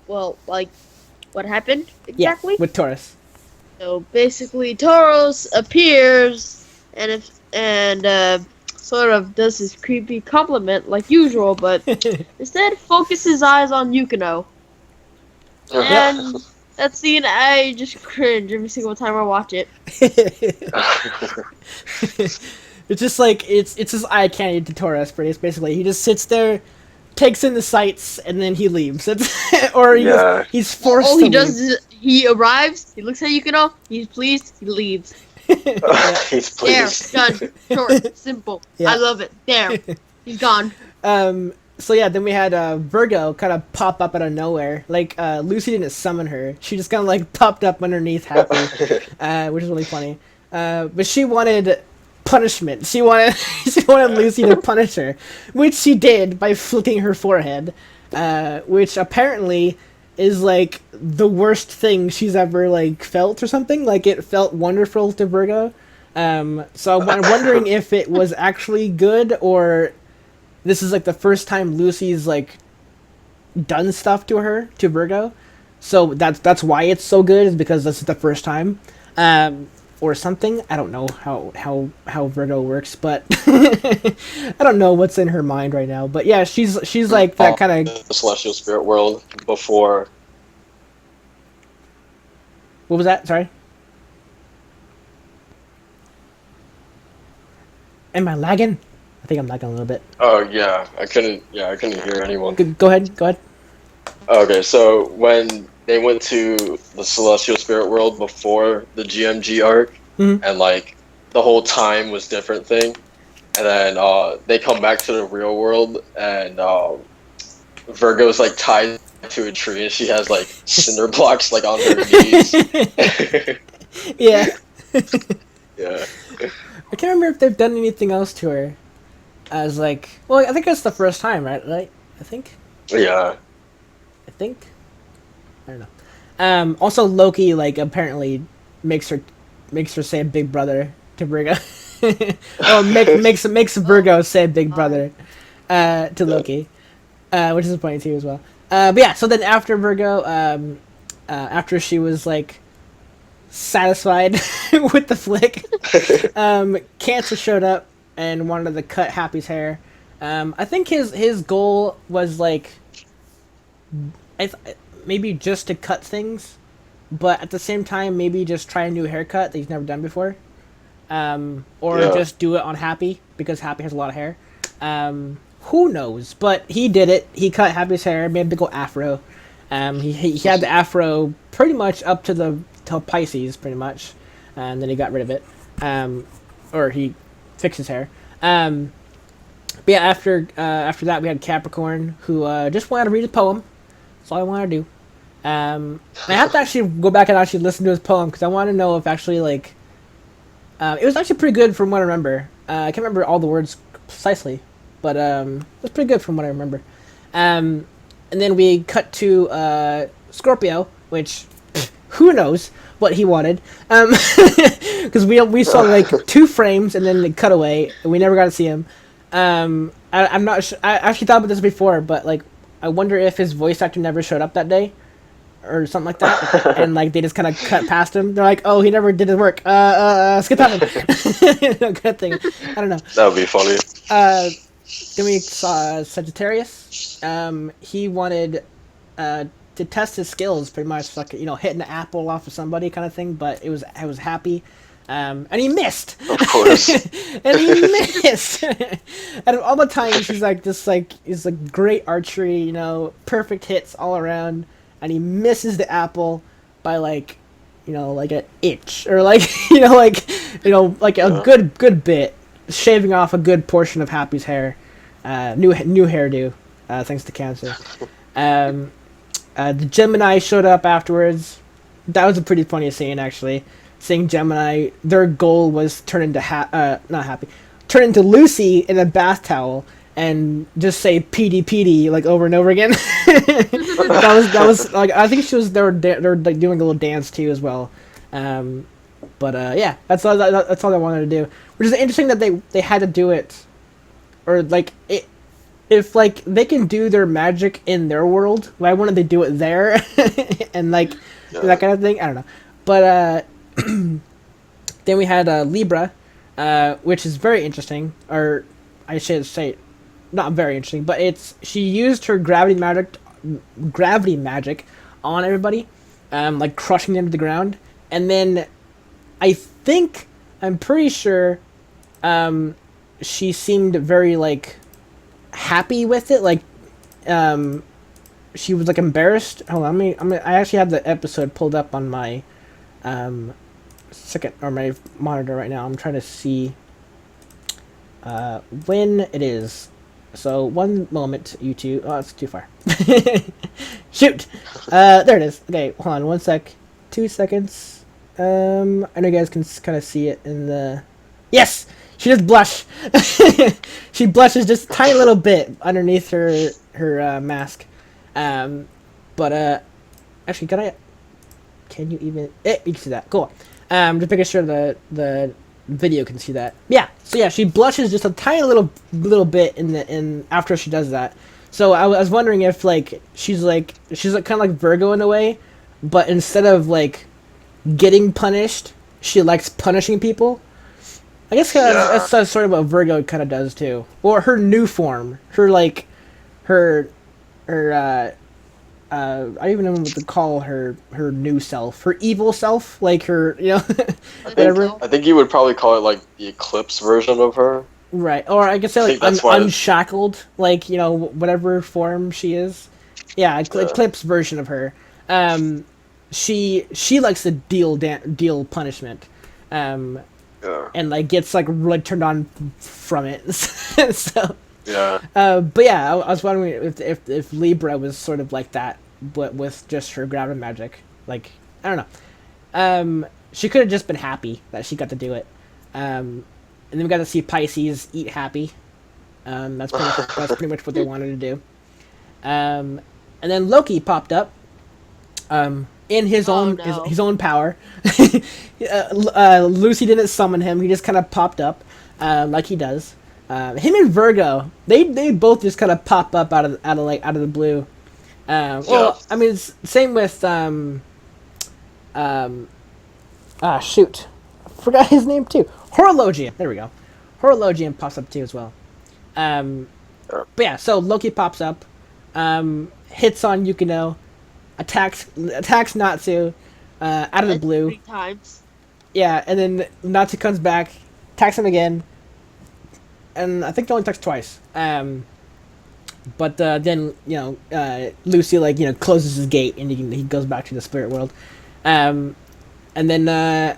Speaker 4: Well, like, what happened exactly?
Speaker 2: Yeah, with Taurus.
Speaker 4: So basically, Taurus appears and sort of does his creepy compliment like usual, but instead focuses his eyes on Yukino. And that scene, I just cringe every single time I watch it.
Speaker 2: It's just like it's just eye candy to Taurus, but it's basically he just sits there, takes in the sights, and then he leaves. Or he's forced to leave.
Speaker 4: Is he arrives, he looks at Yukino, he's pleased, he leaves.
Speaker 3: He's pleased.
Speaker 4: There, done, short, simple. I love it. There, he's gone.
Speaker 2: So yeah, then we had Virgo kind of pop up out of nowhere. Like Lucy didn't summon her; she just kind of like popped up underneath, happy, which is really funny. But she wanted punishment. She wanted Lucy to punish her, which she did by flicking her forehead, which apparently is like the worst thing she's ever like felt or something. Like it felt wonderful to Virgo. So I'm wondering if it was actually good, or this is like the first time Lucy's like done stuff to Virgo. So that's why it's so good, is because this is the first time. Or something. I don't know how Virgo works, but I don't know what's in her mind right now. But yeah, she's like that kind of
Speaker 3: the celestial spirit world before
Speaker 2: What was that? Sorry. Am I lagging? I think I'm lagging a little bit.
Speaker 3: Oh yeah, I couldn't hear anyone.
Speaker 2: Go ahead. Go ahead.
Speaker 3: Okay, so when they went to the Celestial Spirit World before the GMG arc,
Speaker 2: Mhm.
Speaker 3: and like the whole time was different thing, and then they come back to the real world, and Virgo's like tied to a tree, and she has like cinder blocks like on her knees.
Speaker 2: Yeah.
Speaker 3: Yeah.
Speaker 2: I can't remember if they've done anything else to her. As like, well, I think that's the first time, right? Like, I think.
Speaker 3: Yeah.
Speaker 2: I don't know. Also Loki like apparently makes her say Big Brother to Virgo. Or makes Virgo say Big Brother to Loki, which is funny too as well. But yeah, so then after Virgo, after she was like satisfied with the flick, Cancer showed up and wanted to cut Happy's hair. I think his goal was like maybe just to cut things, but at the same time maybe just try a new haircut that he's never done before, or just do it on Happy because Happy has a lot of hair. Who knows? But he did it. He cut Happy's hair, made a big old afro. He had the afro pretty much up to Pisces pretty much, and then he got rid of it, or he fixed his hair. But yeah, after that we had Capricorn, who just wanted to read a poem. That's all I wanted to do. I have to actually go back and actually listen to his poem because I want to know if actually like it was actually pretty good from what I remember. I can't remember all the words precisely, but it was pretty good from what I remember. And then we cut to Scorpio, which who knows what he wanted, because we saw like 2 frames and then the cutaway, and we never got to see him. I'm not sure. I actually thought about this before, but like I wonder if his voice actor never showed up that day, or something like that, and like they just kind of cut past him. They're like, "Oh, he never did his work. Skip past him." Kind of thing. I don't know.
Speaker 3: That would be funny.
Speaker 2: Then we saw Sagittarius. He wanted to test his skills, pretty much like hitting an apple off of somebody kind of thing. But it was Happy. And he missed.
Speaker 3: Of course.
Speaker 2: And he missed. And all the times he's like great archery, perfect hits all around, and he misses the apple by like an inch, or like a good bit, shaving off a good portion of Happy's hair. New hairdo, thanks to Cancer. The Gemini showed up afterwards. That was a pretty funny scene, actually. Seeing Gemini, their goal was turn into Lucy in a bath towel and just say "PD PD" like over and over again. that was like, I think they were like doing a little dance too as well. Yeah, that's all I wanted to do. Which is interesting that they had to do it, or like it. If like they can do their magic in their world, why wouldn't they do it there? And like that kind of thing. I don't know, but then we had Libra, which is very interesting, or I should say, not very interesting, but she used her gravity magic on everybody, like crushing them to the ground, and then I'm pretty sure, she seemed very like happy with it, like she was like embarrassed. Hold on, I actually have the episode pulled up on my my monitor right now. I'm trying to see when it is. So one moment, YouTube. Oh, it's too far. Shoot. There it is. Okay, hold on 1 sec. 2 seconds. I know you guys can kind of see it in the. Yes, she does blush. She blushes just a tiny little bit underneath her mask. But actually, can you even? You can see that. Cool. Just making sure the video can see that. Yeah. So yeah, she blushes just a tiny little bit in after she does that. So I was wondering if like she's like kind of like Virgo in a way, but instead of like getting punished, she likes punishing people. I guess that's sort of what Virgo kind of does too, or her new form, her I even know what to call her new self, her evil self, like her, you know, whatever.
Speaker 3: I think you would probably call it like the Eclipse version of her.
Speaker 2: Right, or I could say
Speaker 3: I
Speaker 2: like
Speaker 3: think that's why
Speaker 2: unshackled, like, you know, whatever form she is. Yeah, Eclipse version of her. She likes to deal punishment, and like gets like really turned on from it. So
Speaker 3: yeah.
Speaker 2: but yeah, I was wondering if Libra was sort of like that, but with just her gravity magic. Like, I don't know. She could have just been happy that she got to do it. And then we got to see Pisces eat happy. That's pretty much what they wanted to do. And then Loki popped up. In his own power. Lucy didn't summon him. He just kind of popped up, like he does. Him and Virgo, they both just kind of pop up out of the blue. Well, I mean, it's same with shoot, I forgot his name too. Horologium. There we go. Horologium pops up too as well. But yeah, so Loki pops up, hits on Yukino, attacks Natsu, out of the blue.
Speaker 4: 3 times.
Speaker 2: Yeah, and then Natsu comes back, attacks him again, and I think they only attacks twice. But then, you know, Lucy, like, you know, closes his gate and he goes back to the spirit world. And then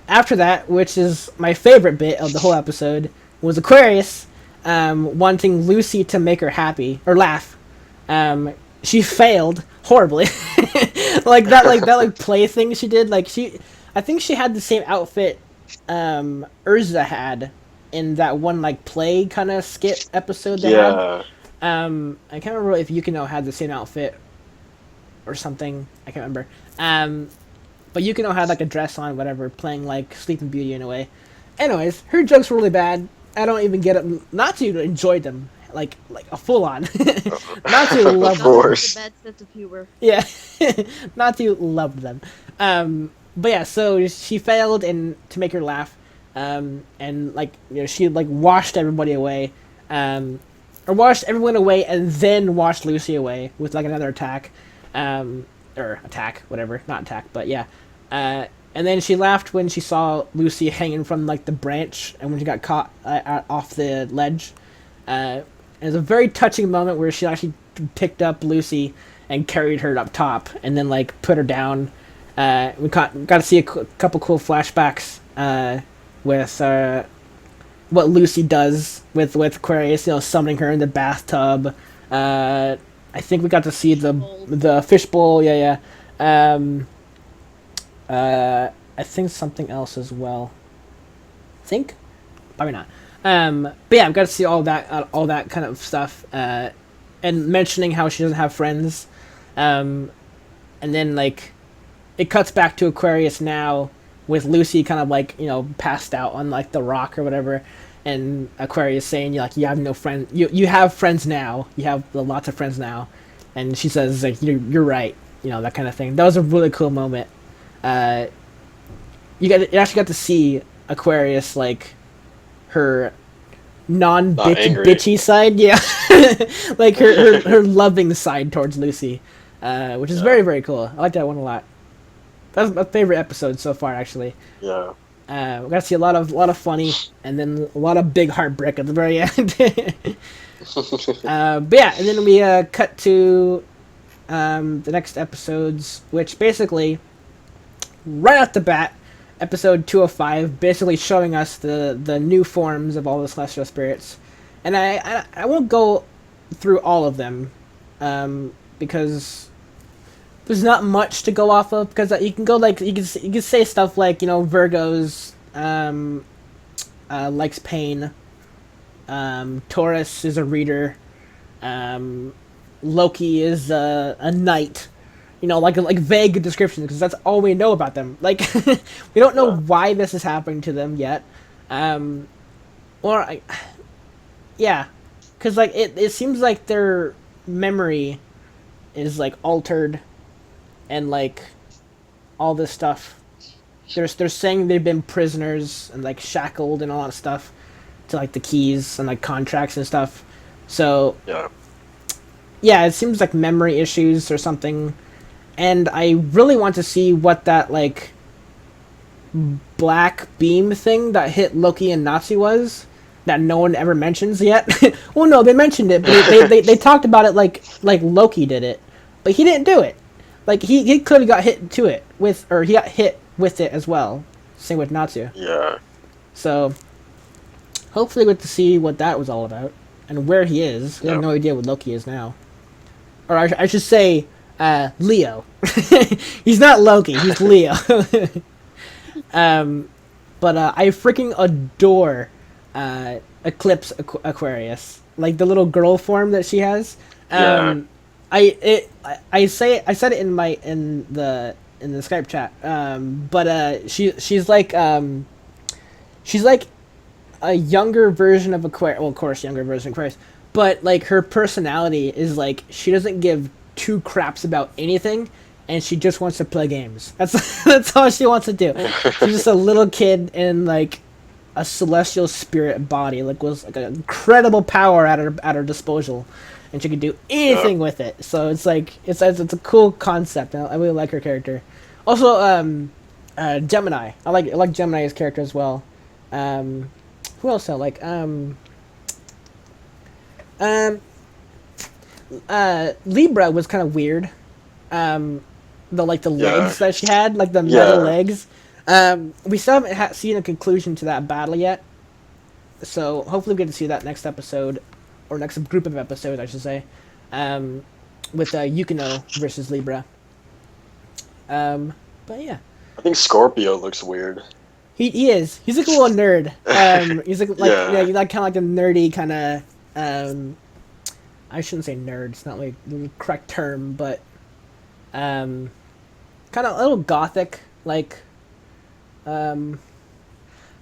Speaker 2: after that, which is my favorite bit of the whole episode, was Aquarius wanting Lucy to make her happy or laugh. She failed horribly. that play thing she did. Like, I think she had the same outfit Urza had in that one like play kind of skit episode they had. I can't remember if Yukino had the same outfit or something. I can't remember. But Yukino had like a dress on, whatever, playing like Sleeping Beauty in a way. Anyways, her jokes were really bad. I don't even get it. Natsu enjoyed them, like a full on. Natsu loved them.
Speaker 3: Of course.
Speaker 4: A bad sense of humor.
Speaker 2: Yeah, Natsu loved them. But yeah, so she failed and to make her laugh, and like, you know, she like washed everybody away, or washed everyone away and then washed Lucy away with like another attack, or attack, whatever, not attack, but yeah. And then she laughed when she saw Lucy hanging from like the branch and when she got caught off the ledge. It was a very touching moment where she actually picked up Lucy and carried her up top and then like put her down. We got to see a couple cool flashbacks with what Lucy does with Aquarius, you know, summoning her in the bathtub. I think we got to see the fishbowl. Yeah. I think something else as well. Think? Probably not. But yeah, I've got to see all that kind of stuff. And mentioning how she doesn't have friends. And then like it cuts back to Aquarius now with Lucy kind of like, you know, passed out on like the rock or whatever. And Aquarius saying, like, you have no friends. You have friends now. You have lots of friends now. And she says, like, you're right. You know, that kind of thing. That was a really cool moment. You actually got to see Aquarius, like, her bitchy side. Yeah. Like her loving side towards Lucy. Which is very, very cool. I like that one a lot. That's my favorite episode so far, actually.
Speaker 3: Yeah.
Speaker 2: We got to see a lot of funny, and then a lot of big heartbreak at the very end. But yeah, and then we cut to the next episodes, which basically, right off the bat, episode 205, basically showing us the new forms of all the celestial spirits. And I won't go through all of them, because there's not much to go off of, because you can go like you can say stuff like, you know, Virgo's likes pain, Taurus is a reader, Loki is a knight, you know, like vague descriptions, because that's all we know about them. Like we don't know why this is happening to them yet, because like it seems like their memory is like altered. And like all this stuff, they're saying they've been prisoners and like shackled and all that stuff to like the keys and like contracts and stuff. So yeah, it seems like memory issues or something. and I really want to see what that like black beam thing that hit Loki and Nazi was, that no one ever mentions yet. Well, no, they mentioned it, but they talked about it like Loki did it, but he didn't do it. Like he clearly got hit to it with, or he got hit with it as well. Same with Natsu.
Speaker 3: Yeah.
Speaker 2: So hopefully we get to see what that was all about and where he is. We have no idea what Loki is now, or I should say Leo. He's not Loki. He's Leo. But I freaking adore Eclipse Aquarius, like the little girl form that she has. I said it in the Skype chat. But she's like a younger version of Aquarius. Well, of course, younger version of Aquarius. But like her personality is like she doesn't give two craps about anything, and she just wants to play games. That's all she wants to do. She's just a little kid in like a celestial spirit body, like was like an incredible power at her disposal, and she could do anything with it. So it's like it's a cool concept. I really like her character. Also, Gemini. I like Gemini's character as well. Who else I like? Libra was kind of weird. The legs that she had, like the metal legs. We still haven't seen a conclusion to that battle yet, so hopefully we get to see that next episode, or next group of episodes, I should say, with Yukino versus Libra. But yeah, I
Speaker 3: think Scorpio looks weird.
Speaker 2: He is. He's like a little nerd. He's like he's like kind of like a nerdy kind of. I shouldn't say nerd. It's not like the correct term, but kind of a little gothic, like. I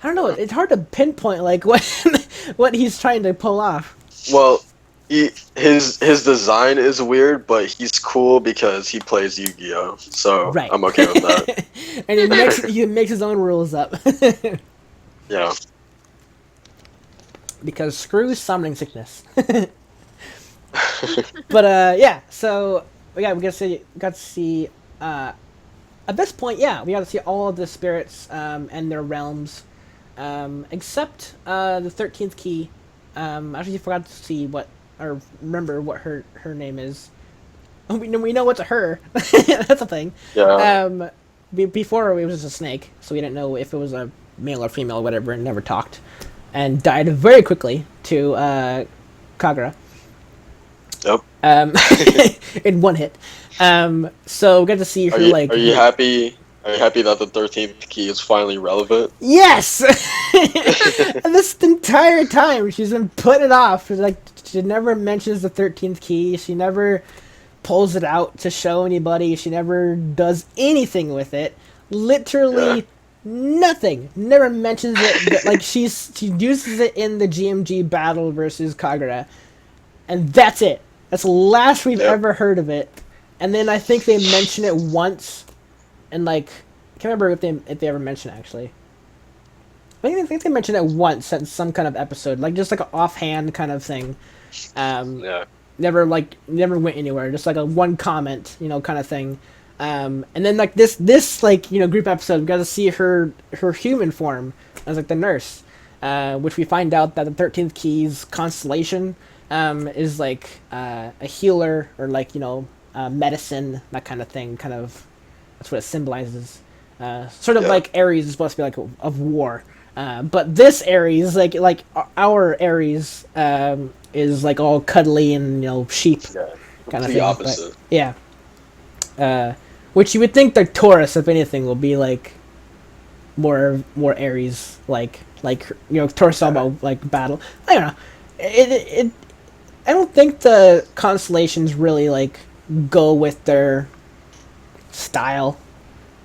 Speaker 2: don't know. It's hard to pinpoint like what he's trying to pull off.
Speaker 3: Well, his design is weird, but he's cool because he plays Yu-Gi-Oh, so right. I'm okay with that.
Speaker 2: And he makes his own rules up.
Speaker 3: Yeah. Because
Speaker 2: screw summoning sickness. But yeah, so we got to see at this point, yeah, we got to see all of the spirits and their realms, except the 13th key. Actually, forgot to see or remember what her name is. We know what's her. That's a thing.
Speaker 3: Yeah.
Speaker 2: Before it was just a snake, so we didn't know if it was a male or female or whatever, and never talked, and died very quickly to Kagura.
Speaker 3: Yep.
Speaker 2: In one hit. So we get to see her
Speaker 3: Are you happy? Are you happy that the 13th key is finally relevant?
Speaker 2: Yes. And this entire time she's been putting it off. She never mentions the 13th key. She never pulls it out to show anybody. She never does anything with it. Literally nothing. Never mentions it. Like she uses it in the GMG battle versus Kagura, and that's it. That's the last we've ever heard of it. And then I think they mention it once, and like I can't remember if they ever mention it actually. I think they mentioned it once in some kind of episode, like just like an offhand kind of thing. Never went anywhere. Just like a one comment, kind of thing. And then like this group episode, we got to see her human form as like the nurse, which we find out that the 13th key's constellation is like a healer, or like medicine, that kind of thing. Kind of that's what it symbolizes. Sort of like Ares is supposed to be like of war, but this Ares, like our Ares, is like all cuddly and sheep kind of thing.
Speaker 3: Opposite.
Speaker 2: But, which you would think the Taurus, if anything, will be like more Ares, like Taurus all about like battle. I don't know. I don't think the constellations really like go with their style,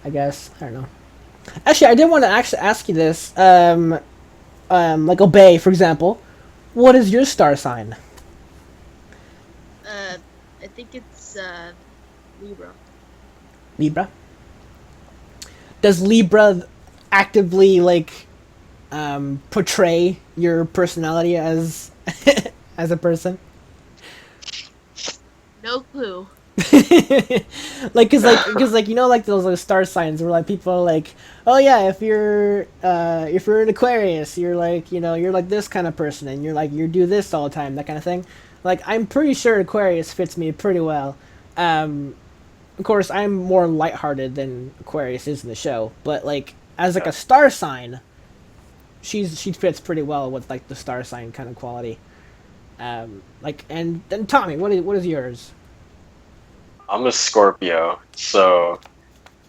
Speaker 2: I guess. I don't know. Actually, I did want to actually ask you this. Like Obay, for example, what is your star sign?
Speaker 4: I think it's Libra.
Speaker 2: Libra? Does Libra actively like portray your personality as as a person?
Speaker 4: No clue.
Speaker 2: cause like you know like those like star signs where like people are like, oh yeah, if you're an Aquarius, you're like, you know, you're like this kind of person, and you're like, you do this all the time, that kind of thing. Like, I'm pretty sure Aquarius fits me pretty well. Of course, I'm more lighthearted than Aquarius is in the show, but like as like a star sign, she fits pretty well with like the star sign kind of quality. Like, and then Tommy, what is yours?
Speaker 3: I'm a Scorpio, so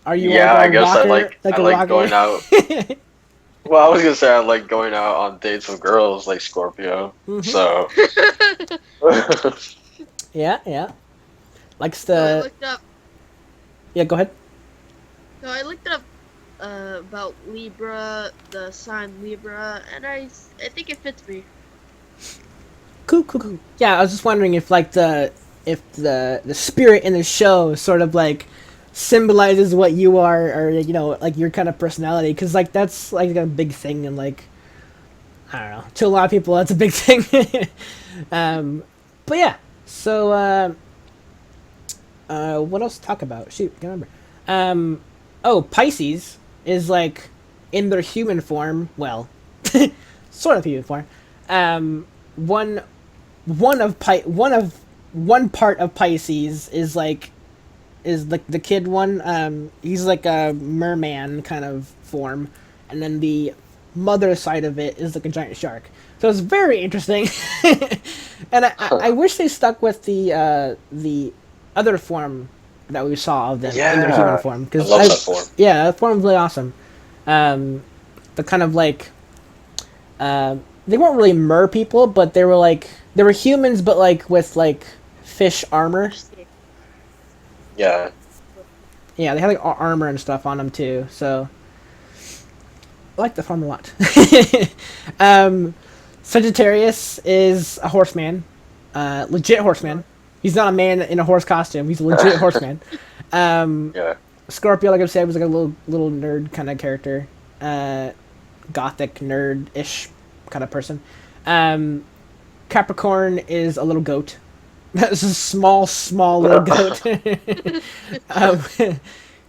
Speaker 2: Are you
Speaker 3: yeah,
Speaker 2: like
Speaker 3: I
Speaker 2: a
Speaker 3: guess
Speaker 2: rocker,
Speaker 3: I
Speaker 2: a
Speaker 3: like
Speaker 2: rocker?
Speaker 3: going out. Well, I was gonna say I like going out on dates with girls like Scorpio.
Speaker 2: Mhm.
Speaker 3: So
Speaker 2: Yeah. Likes
Speaker 4: So I
Speaker 2: the
Speaker 4: looked up.
Speaker 2: yeah. Go ahead.
Speaker 4: So I looked up about Libra, the sign Libra, and I think it fits me.
Speaker 2: Cool. Yeah, I was just wondering if like the spirit in the show sort of like symbolizes what you are, or you know, like your kind of personality, because like that's like a big thing, and like I don't know, to a lot of people that's a big thing. But yeah, so what else to talk about? Shoot, I can't remember. Oh, Pisces is like in their human form. Well, sort of human form. One part of Pisces is like the kid one. He's like a merman kind of form, and then the mother side of it is like a giant shark. So it's very interesting, and I wish they stuck with the other form that we saw of them in their human form, because
Speaker 3: I love that form.
Speaker 2: Yeah, that form was really awesome. The kind of like they weren't really mer people, but they were humans, but like with like fish armor.
Speaker 3: Yeah.
Speaker 2: Yeah, they had like armor and stuff on them too. So I like the form a lot. Sagittarius is a horseman, legit horseman. He's not a man in a horse costume. He's a legit horseman.
Speaker 3: Yeah.
Speaker 2: Scorpio, like I said, was like a little nerd kind of character, gothic nerd-ish kind of person. Capricorn is a little goat. That's a small little goat.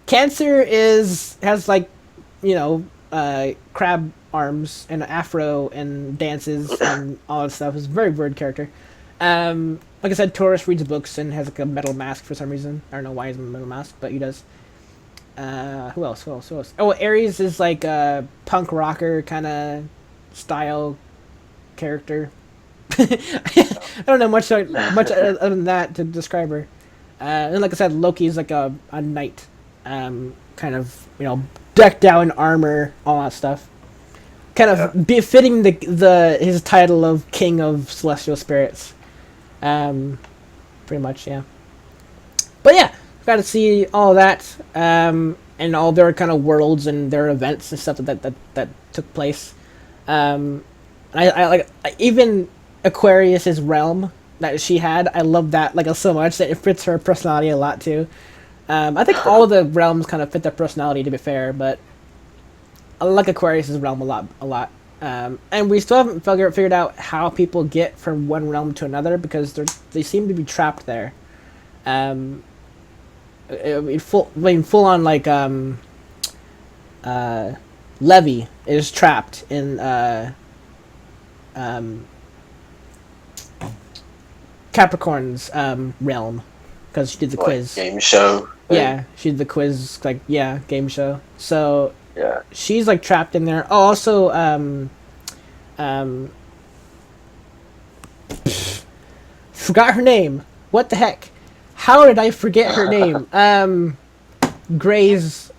Speaker 2: Cancer has like, you know, crab arms and an afro and dances and all that stuff. It's a very weird character. Like I said, Taurus reads books and has like a metal mask for some reason. I don't know why he's a metal mask, but he does. Who else? Oh, Aries is like a punk rocker kind of style character. I don't know much other than that to describe her. And like I said, Loki is like a knight, kind of, you know, decked out in armor, all that stuff. Kind of befitting his title of King of Celestial Spirits. Pretty much, yeah. But yeah, got to see all that, and all their kind of worlds and their events and stuff that took place. I like even Aquarius's realm that she had. I love that like so much that it fits her personality a lot too. I think all of the realms kind of fit their personality, to be fair, but I like Aquarius's realm a lot. And we still haven't figured out how people get from one realm to another, because they seem to be trapped there. Full on like Levy is trapped in Capricorn's realm, because she did the quiz.
Speaker 3: Game show thing.
Speaker 2: Yeah, she did the quiz, like, yeah, game show. So
Speaker 3: Yeah.
Speaker 2: she's like trapped in there. Oh, also forgot her name. What the heck? How did I forget her name? Gray's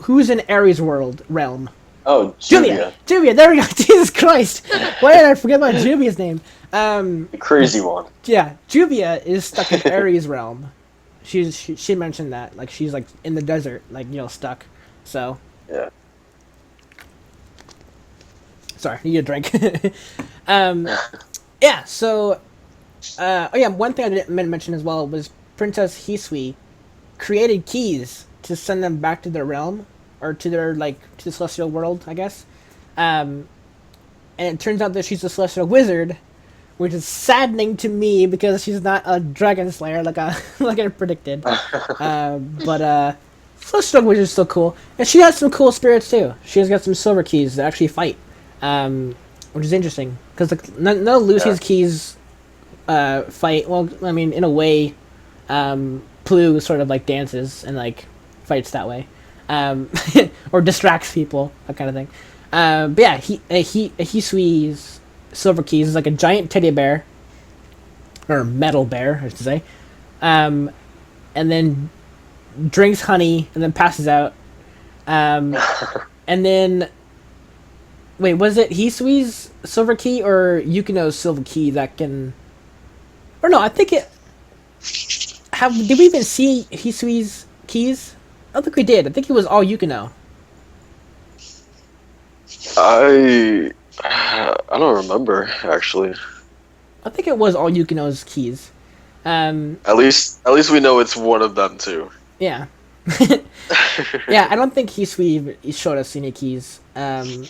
Speaker 2: who's in Aries realm?
Speaker 3: Oh,
Speaker 2: Juvia, there we go. Jesus Christ. Why did I forget about Juvia's name?
Speaker 3: the crazy one.
Speaker 2: Yeah, Juvia is stuck in Aries realm. She mentioned that, like, she's like in the desert, like, you know, stuck. So
Speaker 3: Yeah.
Speaker 2: sorry, need a drink. Yeah. So, oh yeah, one thing I didn't mention as well was Princess Hisui created keys to send them back to their realm, or to their, like, to the celestial world, I guess. And it turns out that she's a celestial wizard, which is saddening to me because she's not a dragon slayer like I predicted. So strong, which is still cool, and she has some cool spirits too. She has got some silver keys that actually fight, which is interesting because none of Lucy's keys fight. Well, I mean, in a way, Plu sort of like dances and like fights that way, or distracts people, that kind of thing. But yeah, Hisui's silver keys is like a giant teddy bear, or metal bear, I should say, and then drinks honey and then passes out. And then, wait, was it Hisui's silver key or Yukino's silver key that can? Or no, I think it. Did we even see Hisui's keys? I don't think we did. I think it was all Yukino.
Speaker 3: I don't remember actually.
Speaker 2: I think it was all Yukino's keys.
Speaker 3: At least we know it's one of them too.
Speaker 2: Yeah. Yeah, I don't think Hisui showed us any keys. But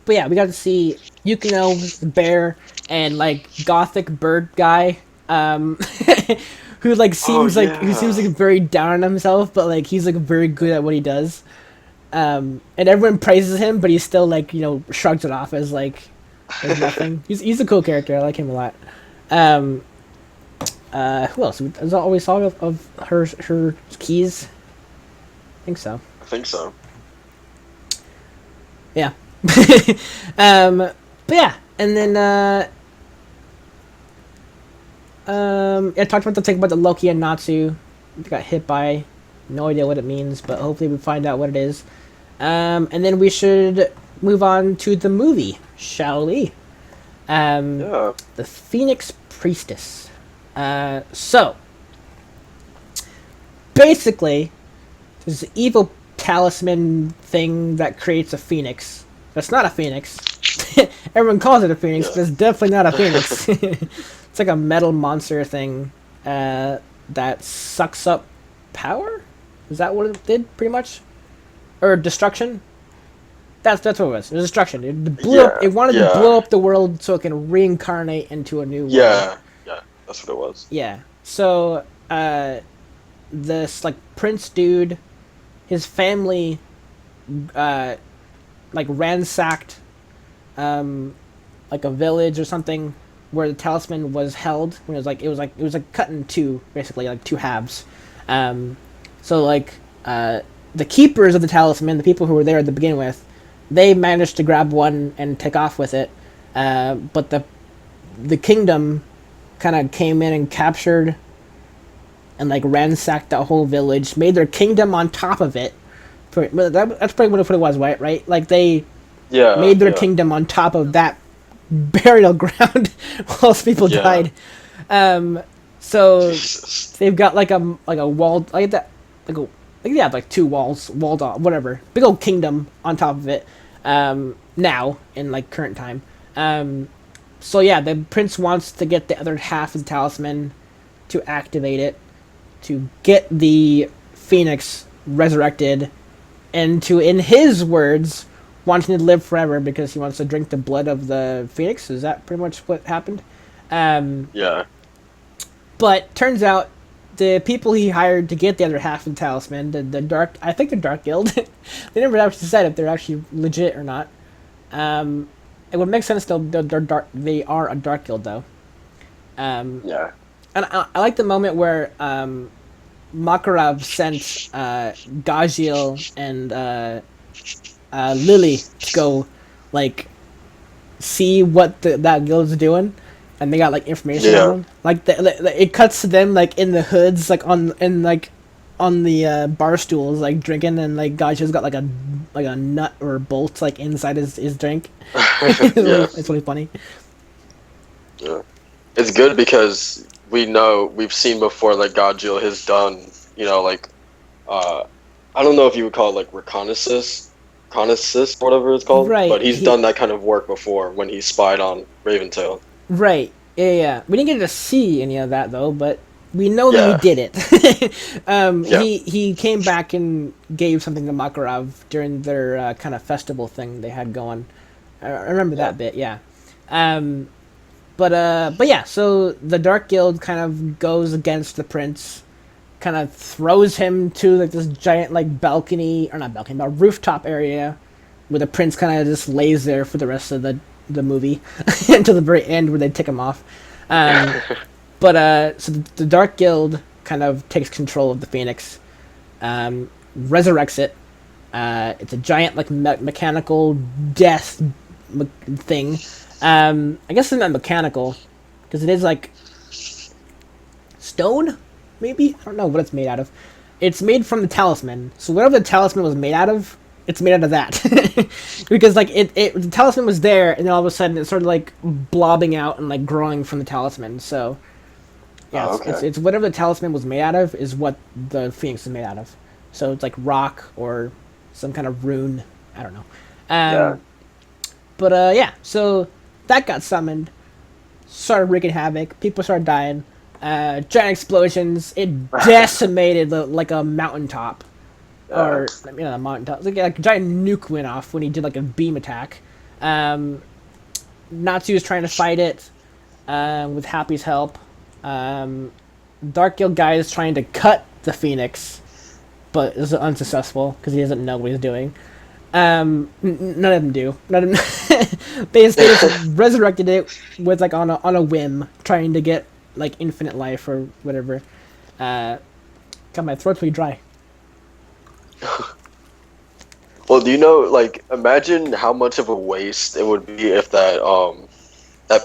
Speaker 2: yeah, we got to see Yukino, the bear, and like gothic bird guy, who like seems who seems like very down on himself, but like he's like very good at what he does. And everyone praises him, but he's still like, you know, shrugs it off as like as nothing. He's a cool character. I like him a lot. Who else? Is that all we saw of her keys? I think so.
Speaker 3: I think so.
Speaker 2: Yeah. But yeah, and then I talked about the thing about the Loki and Natsu. They got hit by. No idea what it means, but hopefully we find out what it is. And then we should move on to the movie, shall we? The Phoenix Priestess. So, basically, there's an evil talisman thing that creates a phoenix. That's not a phoenix. Everyone calls it a phoenix, but it's definitely not a phoenix. It's like a metal monster thing that sucks up power? Is that what it did, pretty much? Or destruction? That's what it was. It was destruction. It wanted to blow up the world so it can reincarnate into a new world.
Speaker 3: Yeah, that's what it was.
Speaker 2: Yeah. So, this, like, prince dude, his family, like, ransacked, like, a village or something where the talisman was held. When it was cut in two, basically, like, two halves. So, like, the keepers of the talisman, the people who were there to begin with, they managed to grab one and take off with it. But the kingdom kind of came in and captured and, like, ransacked that whole village, made their kingdom on top of it. That's pretty much what it was, right? Like, they made their kingdom on top of that burial ground whilst people died. So they've got like a walled like that like two walls walled off, whatever, big old kingdom on top of it. Now in like current time. So yeah, the prince wants to get the other half of the talisman to activate it, to get the phoenix resurrected, and to, in his words, wanting to live forever because he wants to drink the blood of the phoenix. Is that pretty much what happened?
Speaker 3: Yeah.
Speaker 2: But turns out the people he hired to get the other half of the talisman, the Dark Guild, they never actually said if they're actually legit or not. It would make sense though. They are a Dark Guild though.
Speaker 3: Yeah.
Speaker 2: And I like the moment where Makarov sent Gajil and Lily to go like see what that guild's doing. And they got like information on them. Like it cuts to them like in the hoods, like on the bar stools, like drinking, and like Gaja's got like a nut or a bolt like inside his drink. It's really funny.
Speaker 3: Yeah, it's good because we've seen before like Gajil has done, you know, like I don't know if you would call it like reconnaissance, whatever it's called.
Speaker 2: Right.
Speaker 3: But he's done that kind of work before when he spied on Raventail.
Speaker 2: Right. Yeah. We didn't get to see any of that though, but we know that he did it. He came back and gave something to Makarov during their kind of festival thing they had going. I remember that bit. Yeah. But yeah, so the Dark Guild kind of goes against the prince, kind of throws him to like this giant like balcony, or not balcony, but rooftop area, where the prince kind of just lays there for the rest of the movie until the very end where they take him off. So the Dark Guild kind of takes control of the Phoenix, resurrects it. It's a giant like mechanical death thing. I guess it's not mechanical, because it is like stone, maybe? I don't know what it's made out of. It's made from the talisman, so whatever the talisman was made out of, it's made out of that. Because like the talisman was there, and then all of a sudden it started like blobbing out and like growing from the talisman. So yeah, it's whatever the talisman was made out of is what the Phoenix is made out of. So it's like rock or some kind of rune. I don't know. But yeah, so that got summoned, started wreaking havoc. People started dying. Giant explosions. It decimated like a mountaintop, or I mean, not a mountaintop. Like a giant nuke went off when he did like a beam attack. Natsu was trying to fight it with Happy's help. Dark Guild guy is trying to cut the Phoenix, but is unsuccessful because he doesn't know what he's doing. None of them do. None of them. They just resurrected it with like on a whim, trying to get like infinite life or whatever. God, my throat's pretty dry.
Speaker 3: Well, do you know, like, imagine how much of a waste it would be if that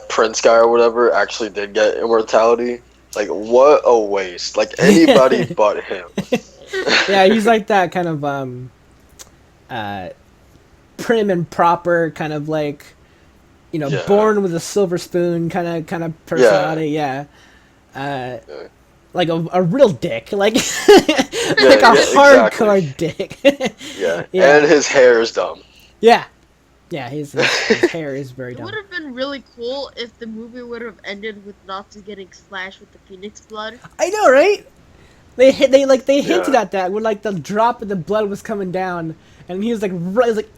Speaker 3: prince guy or whatever actually did get immortality. Like, what a waste. Like, anybody but him.
Speaker 2: Yeah, he's like that kind of prim and proper kind of like, you know, born with a silver spoon kind of personality. Yeah. Like a real dick, like like a hardcore dick.
Speaker 3: Yeah, and his hair is dumb.
Speaker 2: Yeah, his hair is very dumb.
Speaker 4: It would have been really cool if the movie would have ended with Natsu getting splashed with the Phoenix blood.
Speaker 2: I know, right? They hinted at that when like the drop of the blood was coming down, and he was like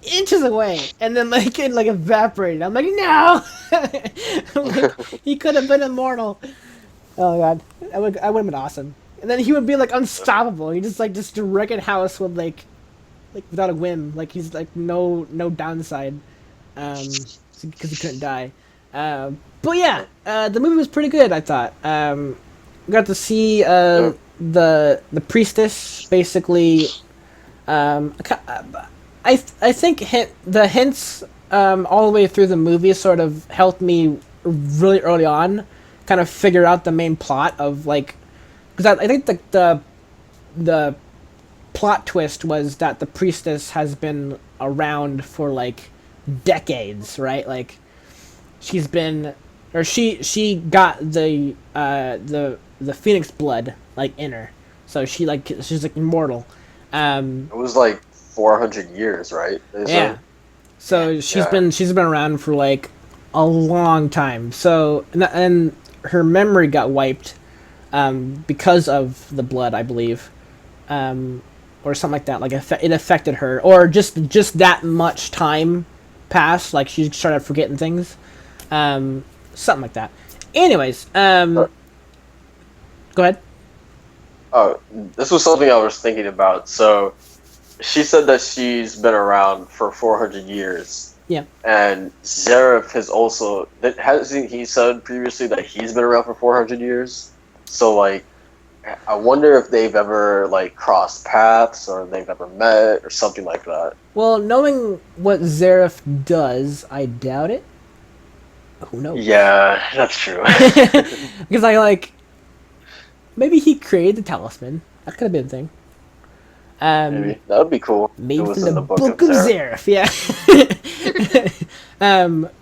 Speaker 2: inches away, and then like it like evaporated. I'm like, no, like, he could have been immortal. Oh god, that would have been awesome. And then he would be like unstoppable. He just wreck a house with like without a whim. Like he's like no downside, because he couldn't die. But yeah, the movie was pretty good. I thought. We got to see the priestess basically. I think the hints all the way through the movie sort of helped me really early on kind of figure out the main plot of like, because I think the plot twist was that the priestess has been around for like decades, right? Like she's been, or she got the Phoenix blood like in her, so she's like immortal.
Speaker 3: It was like 400 years, right?
Speaker 2: So she's been around for like a long time. So and her memory got wiped because of the blood, I believe, or something like that. Like it affected her, or just that much time passed. Like she started forgetting things, something like that. Anyways, go ahead.
Speaker 3: Oh, this was something I was thinking about. So she said that she's been around for 400 years.
Speaker 2: Yeah. And
Speaker 3: Zareth has also, hasn't he said previously that he's been around for 400 years? So, like, I wonder if they've ever, like, crossed paths or they've ever met or something like that.
Speaker 2: Well, knowing what Zareth does, I doubt it. Who knows?
Speaker 3: Yeah, that's true.
Speaker 2: Because maybe he created the talisman. That could have been a thing.
Speaker 3: Maybe. That would be cool.
Speaker 2: Maybe from the book of Zareth, yeah.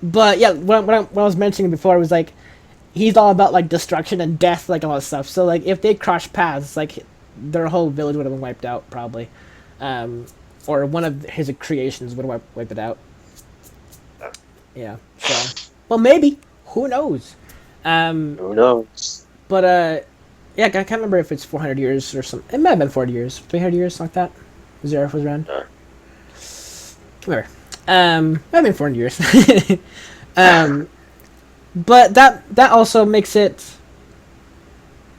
Speaker 2: But yeah, what I was mentioning before was like, he's all about like destruction and death, like all that stuff. So like, if they crossed paths, like their whole village would have been wiped out probably, or one of his creations would have wiped it out. Yeah. So, well, maybe. Who knows?
Speaker 3: Who knows?
Speaker 2: But yeah, I can't remember if it's 400 years or something. It might have been 400 years, 300 years, something like that. Zareth was around. Whatever. Might have been 400 years. But that also makes it.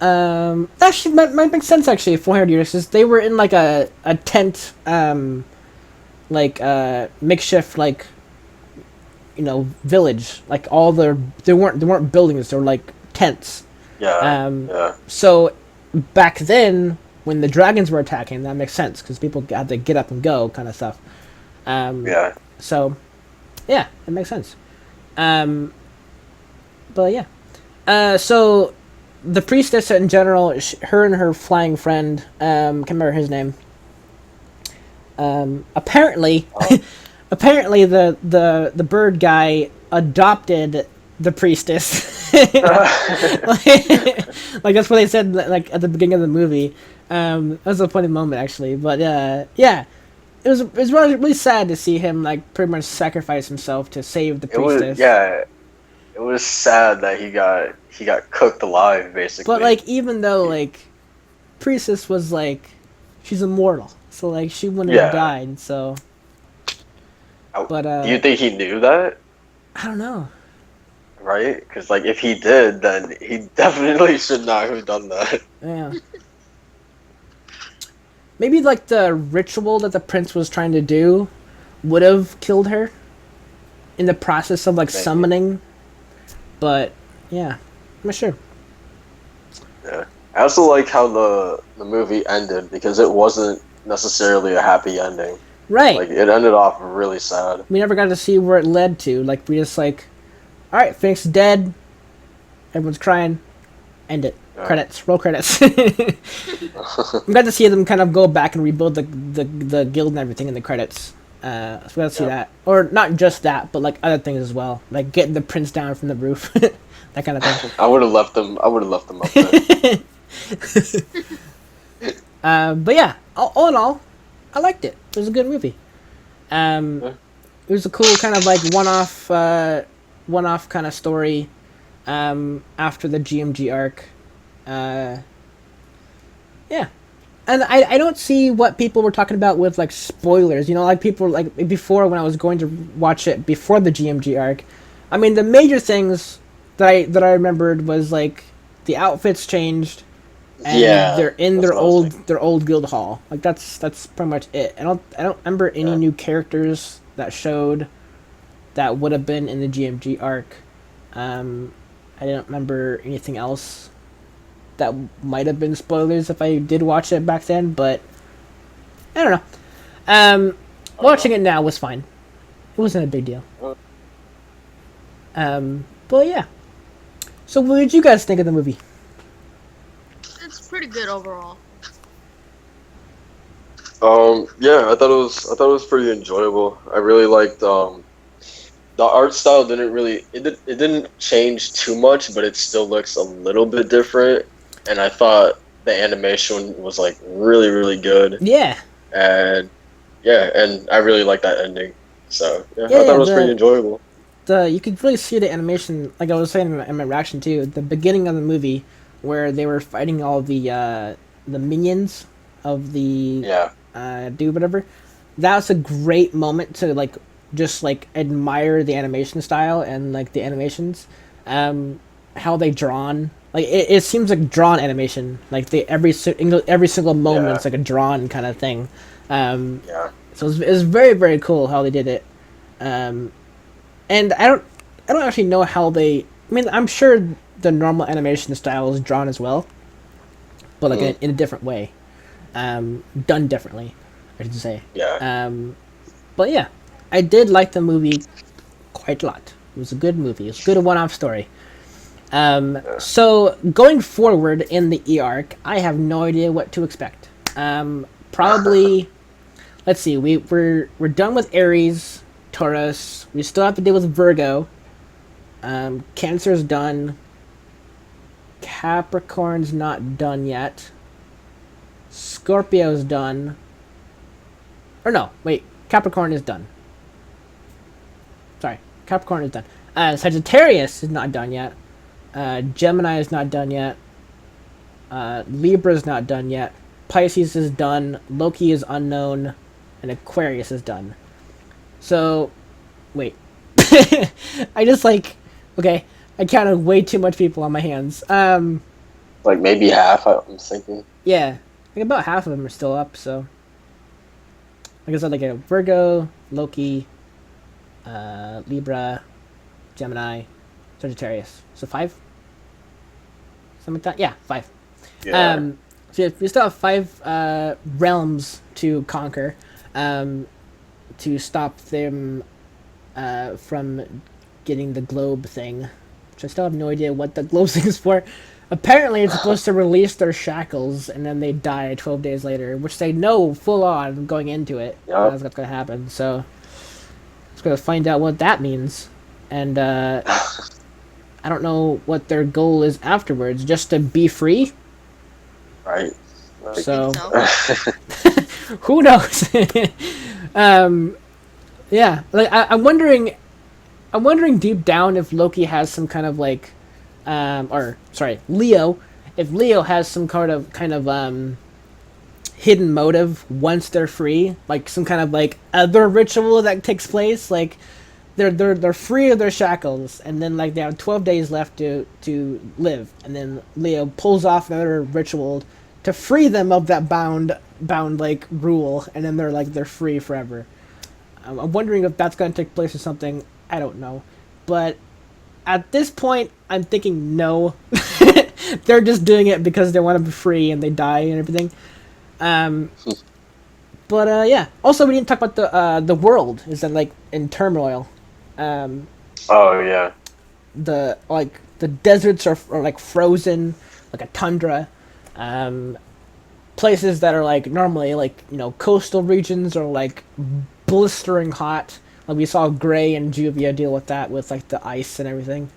Speaker 2: Actually, might make sense. Actually, 400 years, 'cause they were in like a tent, makeshift, like, village. Like all they weren't buildings. They were like tents.
Speaker 3: Yeah. Yeah.
Speaker 2: So back then, when the dragons were attacking, that makes sense because people had to get up and go, kind of stuff.
Speaker 3: Yeah.
Speaker 2: So, yeah, it makes sense. But yeah, so the priestess in general, her and her flying friend, can't remember his name. Apparently, apparently the bird guy adopted the priestess. like that's what they said, like at the beginning of the movie. That was a funny moment actually, but yeah, it was really sad to see him like pretty much sacrifice himself to save the priestess.
Speaker 3: It was sad that he got cooked alive, basically.
Speaker 2: But like, even though like priestess was like, she's immortal, so like she wouldn't have died. So, but
Speaker 3: do you think he knew that?
Speaker 2: I don't know.
Speaker 3: Right? Because like if he did, then he definitely should not have done that.
Speaker 2: Yeah. Maybe like the ritual that the prince was trying to do would have killed her in the process of like summoning. But yeah, I'm not sure.
Speaker 3: Yeah, I also like how the movie ended because it wasn't necessarily a happy ending.
Speaker 2: Right.
Speaker 3: Like it ended off really sad.
Speaker 2: We never got to see where it led to. Like we just like, all right, Phoenix is dead. Everyone's crying. End it. Yeah. Credits. Roll credits. I'm glad to see them kind of go back and rebuild the guild and everything in the credits. So we got to see that, or not just that, but like other things as well, like getting the prince down from the roof, that kind of thing.
Speaker 3: I would have left them up there.
Speaker 2: But yeah, all in all, I liked it. It was a good movie. It was a cool kind of like one-off kind of story. After the GMG arc, yeah. And I don't see what people were talking about with like spoilers. Like people like before when I was going to watch it before the GMG arc. I mean, the major things that I remembered was like the outfits changed, and they're in their old guild hall. Like that's pretty much it. I don't remember any new characters that showed that would have been in the GMG arc. I didn't remember anything else that might have been spoilers if I did watch it back then, but I don't know. Watching it now was fine. It wasn't a big deal. But yeah. So what did you guys think of the movie?
Speaker 4: It's pretty good overall.
Speaker 3: Yeah, I thought it was pretty enjoyable. I really liked the art style didn't change too much, but it still looks a little bit different. And I thought the animation was like really, really good.
Speaker 2: Yeah.
Speaker 3: And I really liked that ending. So I thought it was pretty enjoyable.
Speaker 2: You could really see the animation, like I was saying in my reaction too. The beginning of the movie, where they were fighting all the minions of the dude, whatever. That was a great moment to like just like admire the animation style and like the animations, how they drawn. Like it seems like drawn animation. Like every single moment's like a drawn kind of thing. So it was very, very cool how they did it. And I don't actually know how they. I mean, I'm sure the normal animation style is drawn as well, but like in a different way, done differently, I should say.
Speaker 3: Yeah.
Speaker 2: But yeah, I did like the movie quite a lot. It was a good movie. It was a good one-off story. So going forward in the E-Arc, I have no idea what to expect. Probably, let's see, we're done with Aries, Taurus. We still have to deal with Virgo. Cancer's done. Capricorn's not done yet. Scorpio's done. Or no, wait, Capricorn is done. Sorry, Capricorn is done. Sagittarius is not done yet. Gemini is not done yet. Libra is not done yet. Pisces is done. Loki is unknown. And Aquarius is done. So, wait. I just like... Okay. I counted way too much people on my hands.
Speaker 3: Like maybe half. I'm thinking.
Speaker 2: Yeah, like about half of them are still up. So, like I said, like a Virgo, Loki, Libra, Gemini, Sagittarius. So 5, something like that. Yeah, 5.
Speaker 3: Yeah.
Speaker 2: So you still have 5 realms to conquer, to stop them from getting the globe thing. Which I still have no idea what the globe thing is for. Apparently, it's supposed to release their shackles, and then they die 12 days later, which they know full on going into it.
Speaker 3: Yep.
Speaker 2: That's what's going to happen. So, just going to find out what that means. And I don't know what their goal is afterwards, just to be free?
Speaker 3: Right. Like,
Speaker 2: So,
Speaker 4: So,
Speaker 2: who knows? Yeah, like I'm wondering deep down if Loki has some kind of like, Leo, if Leo has some kind of hidden motive once they're free, like some kind of like other ritual that takes place, like they're free of their shackles, and then like they have 12 days left to live, and then Leo pulls off another ritual to free them of that bound like rule, and then they're free forever. I'm wondering if that's going to take place or something. I don't know, but at this point, I'm thinking no. They're just doing it because they want to be free and they die and everything. But yeah. Also, we didn't talk about the world. Is that like in turmoil?
Speaker 3: oh yeah.
Speaker 2: The deserts are like frozen, like a tundra. Places that are like normally like coastal regions are like blistering hot. Like we saw Gray and Juvia deal with that with like the ice and everything.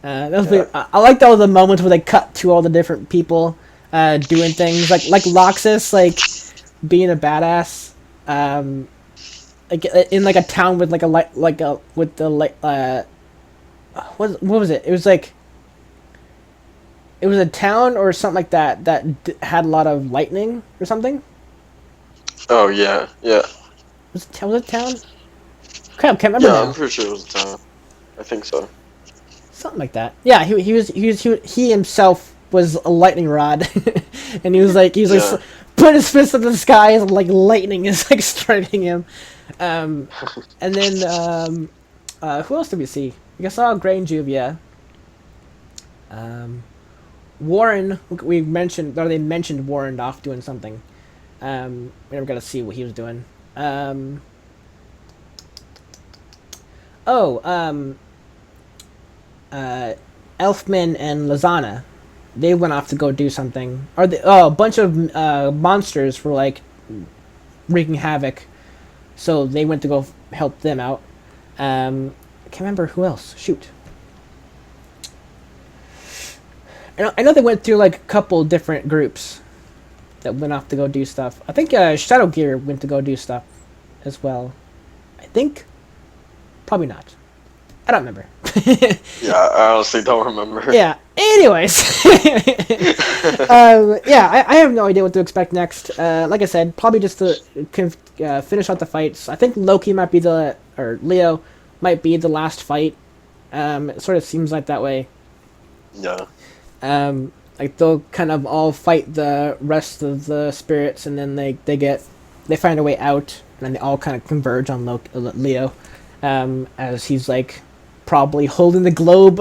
Speaker 2: That was
Speaker 3: Yeah.
Speaker 2: I liked all the moments where they cut to all the different people doing things like Loxus like being a badass. Like in like a town with like a light with the light what was it? It was like it was a town or something like that had a lot of lightning or something.
Speaker 3: Oh yeah. Yeah.
Speaker 2: Was it a town? Crap, can't remember
Speaker 3: Yeah.
Speaker 2: now.
Speaker 3: I'm pretty sure it was a town. I think so.
Speaker 2: Something like that. Yeah, he himself was a lightning rod, and he was like
Speaker 3: Yeah.
Speaker 2: put his fist up in the sky and like lightning is like striking him. And then who else did we see? We saw Gray and Juvia. Warren, they mentioned Warren off doing something. We never got to see what he was doing. Elfman and Lizana, they went off to go do something. A bunch of monsters were like wreaking havoc, so they went to go help them out. I can't remember who else. Shoot. I know they went through like a couple different groups that went off to go do stuff. I think Shadow Gear went to go do stuff as well. I think. Probably not. I don't remember.
Speaker 3: Yeah. I honestly don't remember.
Speaker 2: Yeah. Anyways. Yeah, I have no idea what to expect next. Like I said, probably just to finish out the fights. I think Loki might be Leo might be the last fight. It sort of seems like that way.
Speaker 3: Yeah.
Speaker 2: Like they'll kind of all fight the rest of the spirits, and then they find a way out, and then they all kind of converge on Leo, as he's like probably holding the globe,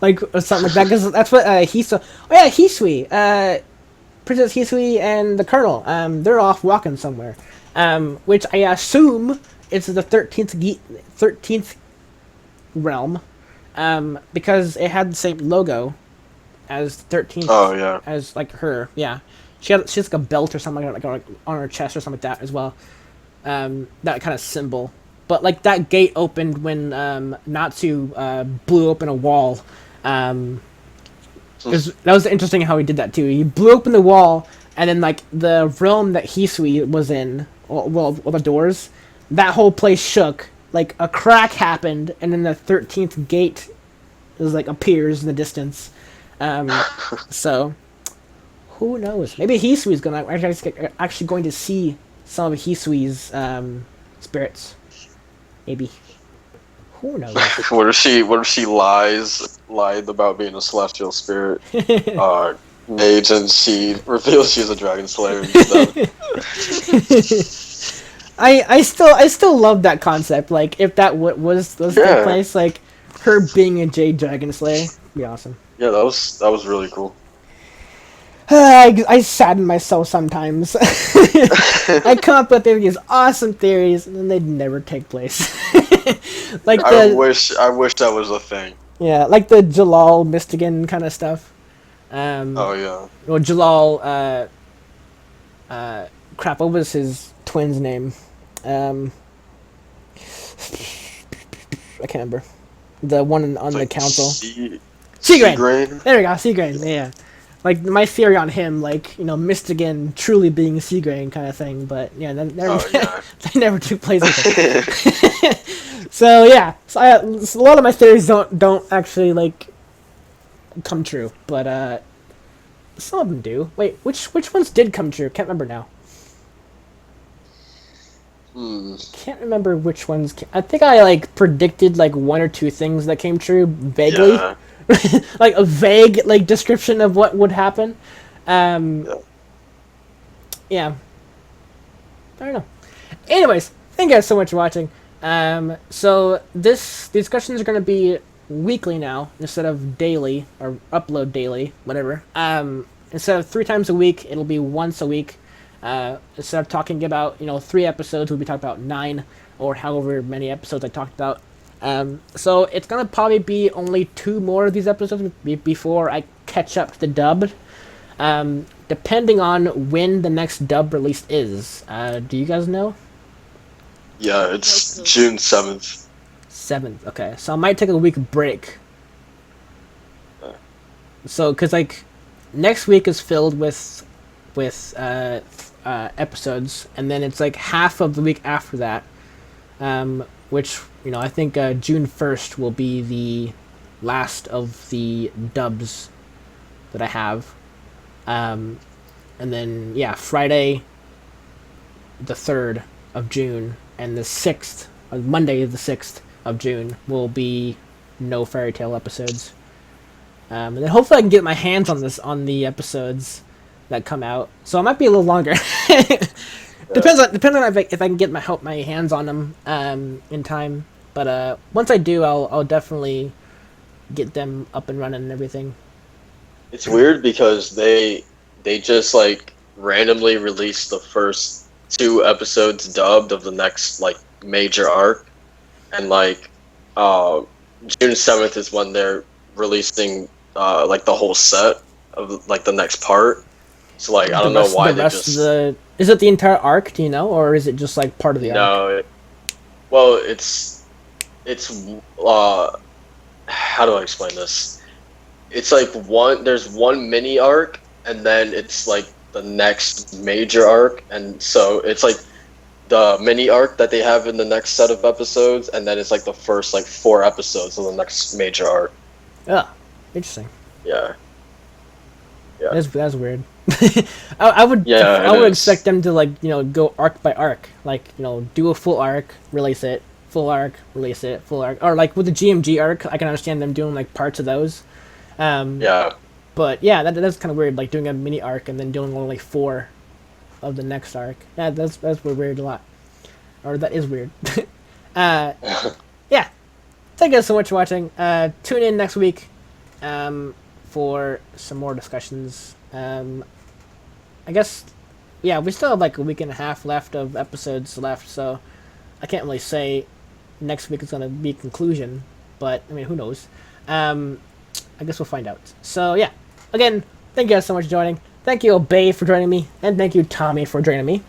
Speaker 2: like or something like that. Because that's what Hisui. Oh yeah, Hisui, Princess Hisui and the Colonel. They're off walking somewhere, which I assume is the 13th realm, because it had the same logo as the 13th.
Speaker 3: Oh yeah.
Speaker 2: As like her, yeah. She has like a belt or something like on her chest or something like that as well. That kind of symbol. But like that gate opened when Natsu blew open a wall. That was interesting how he did that too. He blew open the wall, and then like the realm that Hisui was in, all the doors, that whole place shook. Like a crack happened, and then the 13th gate is like appears in the distance. So who knows? Maybe Hisui's actually going to see some of Hisui's spirits. Maybe. Who knows?
Speaker 3: What if she lied about being a celestial spirit, mage, and she reveals she's a dragon slayer instead?
Speaker 2: I still love that concept. Like, if that was the place, like her being a Jade Dragon Slayer, would be awesome.
Speaker 3: Yeah, that was really cool.
Speaker 2: I sadden myself sometimes. I come up with these awesome theories, and then they never take place. Like
Speaker 3: I wish that was a thing.
Speaker 2: Yeah, like the Jalal Mystigan kind of stuff.
Speaker 3: Oh yeah.
Speaker 2: Well, Jalal. Crap. What was his twin's name? I can't remember. The one on the council. Seagrain. There we go. Seagrain. Yeah. Like my theory on him, like, you know, Mystigan truly being Seagrain kind of thing, but yeah, that never, they never took place with it. So yeah, so a lot of my theories don't actually like come true, but some of them do. Wait, which ones did come true? Can't remember now. Can't remember which ones. I think I like predicted like one or two things that came true vaguely. Yeah. Like a vague like description of what would happen. Yeah. I don't know. Anyways, thank you guys so much for watching. So these discussions are going to be weekly now instead of daily, or upload daily, whatever. Instead of 3 times a week, it'll be once a week. Instead of talking about 3 episodes, we'll be talking about 9 or however many episodes I talked about. So it's gonna probably be only 2 more of these episodes before I catch up to the dub. Depending on when the next dub release is. Do you guys know?
Speaker 3: Yeah, it's June 7th.
Speaker 2: 7th, okay. So I might take a week break. So, cause like next week is filled with episodes, and then it's like half of the week after that, which I think June 1st will be the last of the dubs that I have, and then Friday the 3rd of June and the 6th, Monday the 6th of June will be no Fairy Tail episodes, and then hopefully I can get my hands on the episodes that come out. So it might be a little longer. Depends on if I can get my hands on them in time. But once I do, I'll definitely get them up and running and everything.
Speaker 3: It's weird because they just like randomly released the first 2 episodes dubbed of the next like major arc, and like June 7th is when they're releasing like the whole set of like the next part. So like I don't know why they just.
Speaker 2: Is it the entire arc? Do you know, or is it just like part of the arc?
Speaker 3: No, well, it's how do I explain this? It's like there's one mini arc, and then it's like the next major arc, and so it's like the mini arc that they have in the next set of episodes, and then it's like the first like 4 episodes of the next major arc.
Speaker 2: Yeah, interesting.
Speaker 3: Yeah.
Speaker 2: That's weird. I would expect them to like go arc by arc, like do a full arc, release it, full arc, release it, full arc, or like with the GMG arc, I can understand them doing like parts of those. But yeah, that's kind of weird, like doing a mini arc and then doing only 4 of the next arc. Yeah, that's weird a lot, or that is weird. Yeah, thank you guys so much for watching. Tune in next week for some more discussions. I guess, we still have like a week and a half left of episodes left, so I can't really say next week is going to be conclusion, but I mean, who knows? I guess we'll find out. So yeah, again, thank you guys so much for joining. Thank you, Obay, for joining me, and thank you, Tommy, for joining me.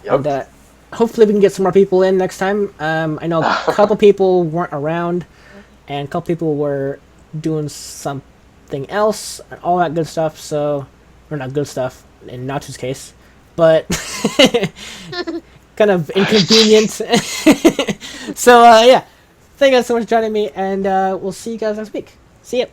Speaker 2: Yep. And hopefully we can get some more people in next time. I know a couple people weren't around, and a couple people were doing something else, and all that good stuff, so, or not good stuff, in Natsu's case, but kind of inconvenient. So, yeah, thank you guys so much for joining me, and we'll see you guys next week. See ya!